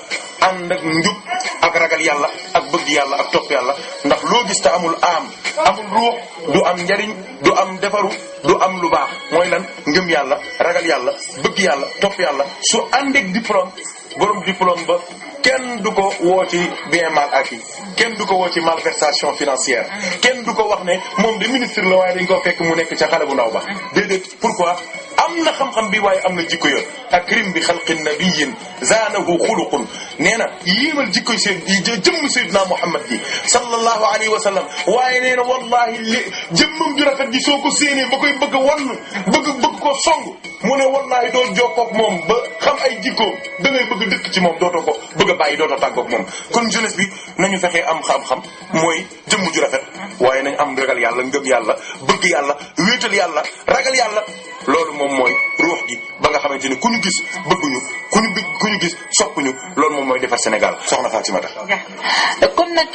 Speaker 1: ànd ak njub ak ragal yàlla ak bëgg yàlla ak topp yàlla ndax loo gis te amul amul ruux du am njariñ du am defaru du am lu baax mooy lan ngëm yàlla ragal yàlla bëgg yàlla topp yàlla su àndeek diplôme borom diplôme ba kenn du ko woo ci bien mal acquis kenn du ko woo ci malversation financière kenn du ko wax ne moom de ministre la waaye dañ ko fekk mu nekk ca xale bu ndaw ba déedéet pourquoi am na xam-xam bi waaye am na jikko yo akrim bi xalqin nabiyyin zaanahu xuluqun nee na yéemal jikkoy jëmm sayyidina Muhammad ji sallallahu alayhi wa sallam waaye nee na wallahi jëmmam ju rafet ji soo ko séenee ba koy bëgg a wan bëgg ko song mu ne wallahi doo jokkoog moom ba xam ay jikkoom da ngay bëgg dëkk ci moom dootoo ko bëgg a bàyyi dootoo tàggoog moom kon jeunesse bi nañu fexee am xam-xam mooy jëmm ju rafet waaye nañ am ragal yàlla ngëm yàlla bëgg yàlla wéetal yàlla ragal yàlla loolu moom mooy ruux gi ba nga xamante ni ku ñu gis bëgguñu ku ñu gis soppuñu loolu moom mooy defar Sénégal soxna Fatimata
Speaker 2: kon nag